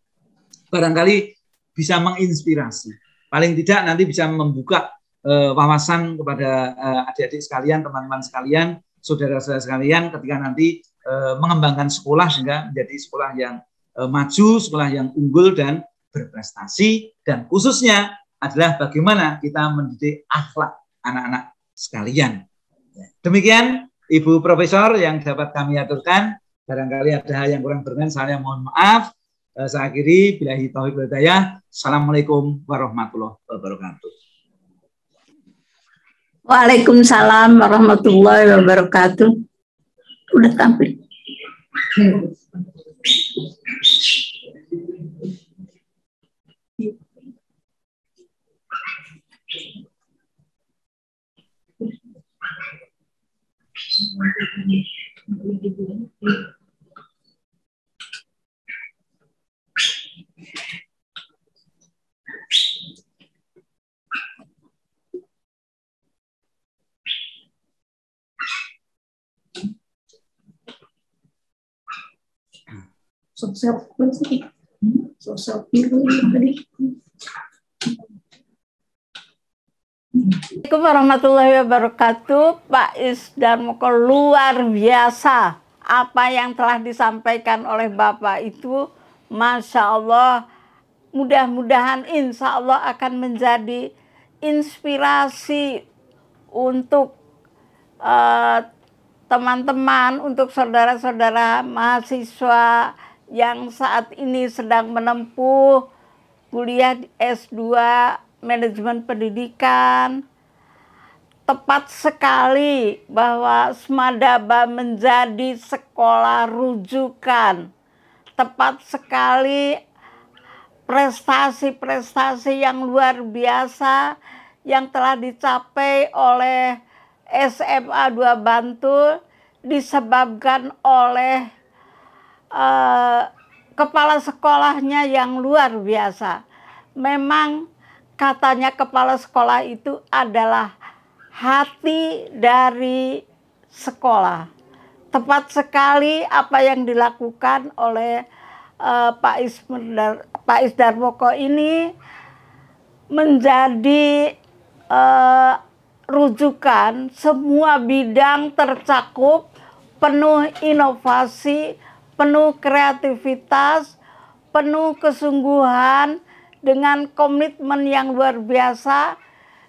barangkali bisa menginspirasi. Paling tidak nanti bisa membuka wawasan kepada adik-adik sekalian, teman-teman sekalian, saudara-saudara sekalian ketika nanti mengembangkan sekolah sehingga menjadi sekolah yang maju, sekolah yang unggul dan berprestasi, dan khususnya adalah bagaimana kita mendidik akhlak anak-anak sekalian. Demikian Ibu Profesor yang dapat kami aturkan. Barangkali ada hal yang kurang berkenan, saya mohon maaf. Saya akhiri, billahi taufiq wal hidayah. Assalamualaikum warahmatullahi wabarakatuh. Waalaikumsalam warahmatullahi wabarakatuh. Udah tampil. Assalamualaikum warahmatullahi wabarakatuh. Pak Isdarmoko, luar biasa apa yang telah disampaikan oleh Bapak itu, Masya Allah. Mudah-mudahan insya Allah akan menjadi inspirasi untuk teman-teman, untuk saudara-saudara mahasiswa yang saat ini sedang menempuh kuliah S2 manajemen pendidikan. Tepat sekali bahwa Smadaba menjadi sekolah rujukan. Tepat sekali prestasi-prestasi yang luar biasa yang telah dicapai oleh SMA 2 Bantul disebabkan oleh kepala sekolahnya yang luar biasa. Memang katanya kepala sekolah itu adalah hati dari sekolah. Tepat sekali apa yang dilakukan oleh Pak Isdarmoko ini menjadi rujukan, semua bidang tercakup, penuh inovasi, penuh kreativitas, penuh kesungguhan, dengan komitmen yang luar biasa,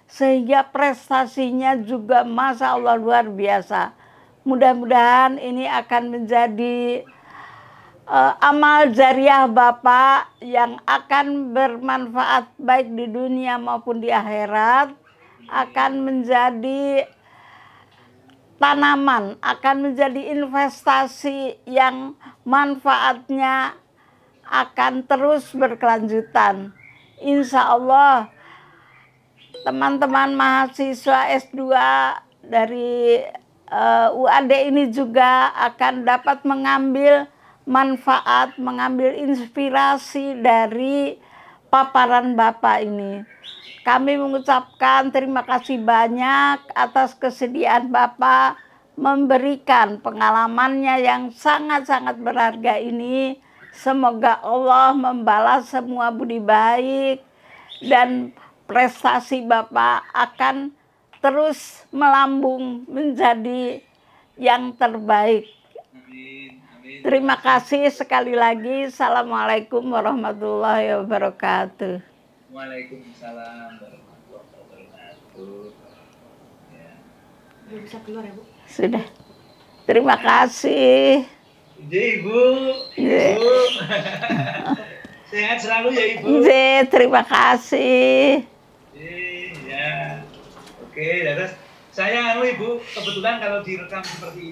sehingga prestasinya juga Masya Allah luar biasa. Mudah-mudahan ini akan menjadi amal jariah Bapak yang akan bermanfaat baik di dunia maupun di akhirat, akan menjadi tanaman, akan menjadi investasi yang manfaatnya akan terus berkelanjutan. Insya Allah teman-teman mahasiswa S2 dari UAD ini juga akan dapat mengambil manfaat, mengambil inspirasi dari paparan Bapak ini. Kami mengucapkan terima kasih banyak atas kesediaan Bapak memberikan pengalamannya yang sangat-sangat berharga ini. Semoga Allah membalas semua budi baik dan prestasi Bapak akan terus melambung menjadi yang terbaik. Amin. Amin. Terima kasih sekali lagi. Assalamualaikum warahmatullahi wabarakatuh. Waalaikumsalam warahmatullahi wabarakatuh. Ya. Belum bisa keluar ya, Bu? Sudah. Terima kasih. Ibu. Ibu. Sehat selalu ya Ibu. Terima kasih. Ya. Oke, terus saya Ibu, kebetulan kalau direkam seperti ini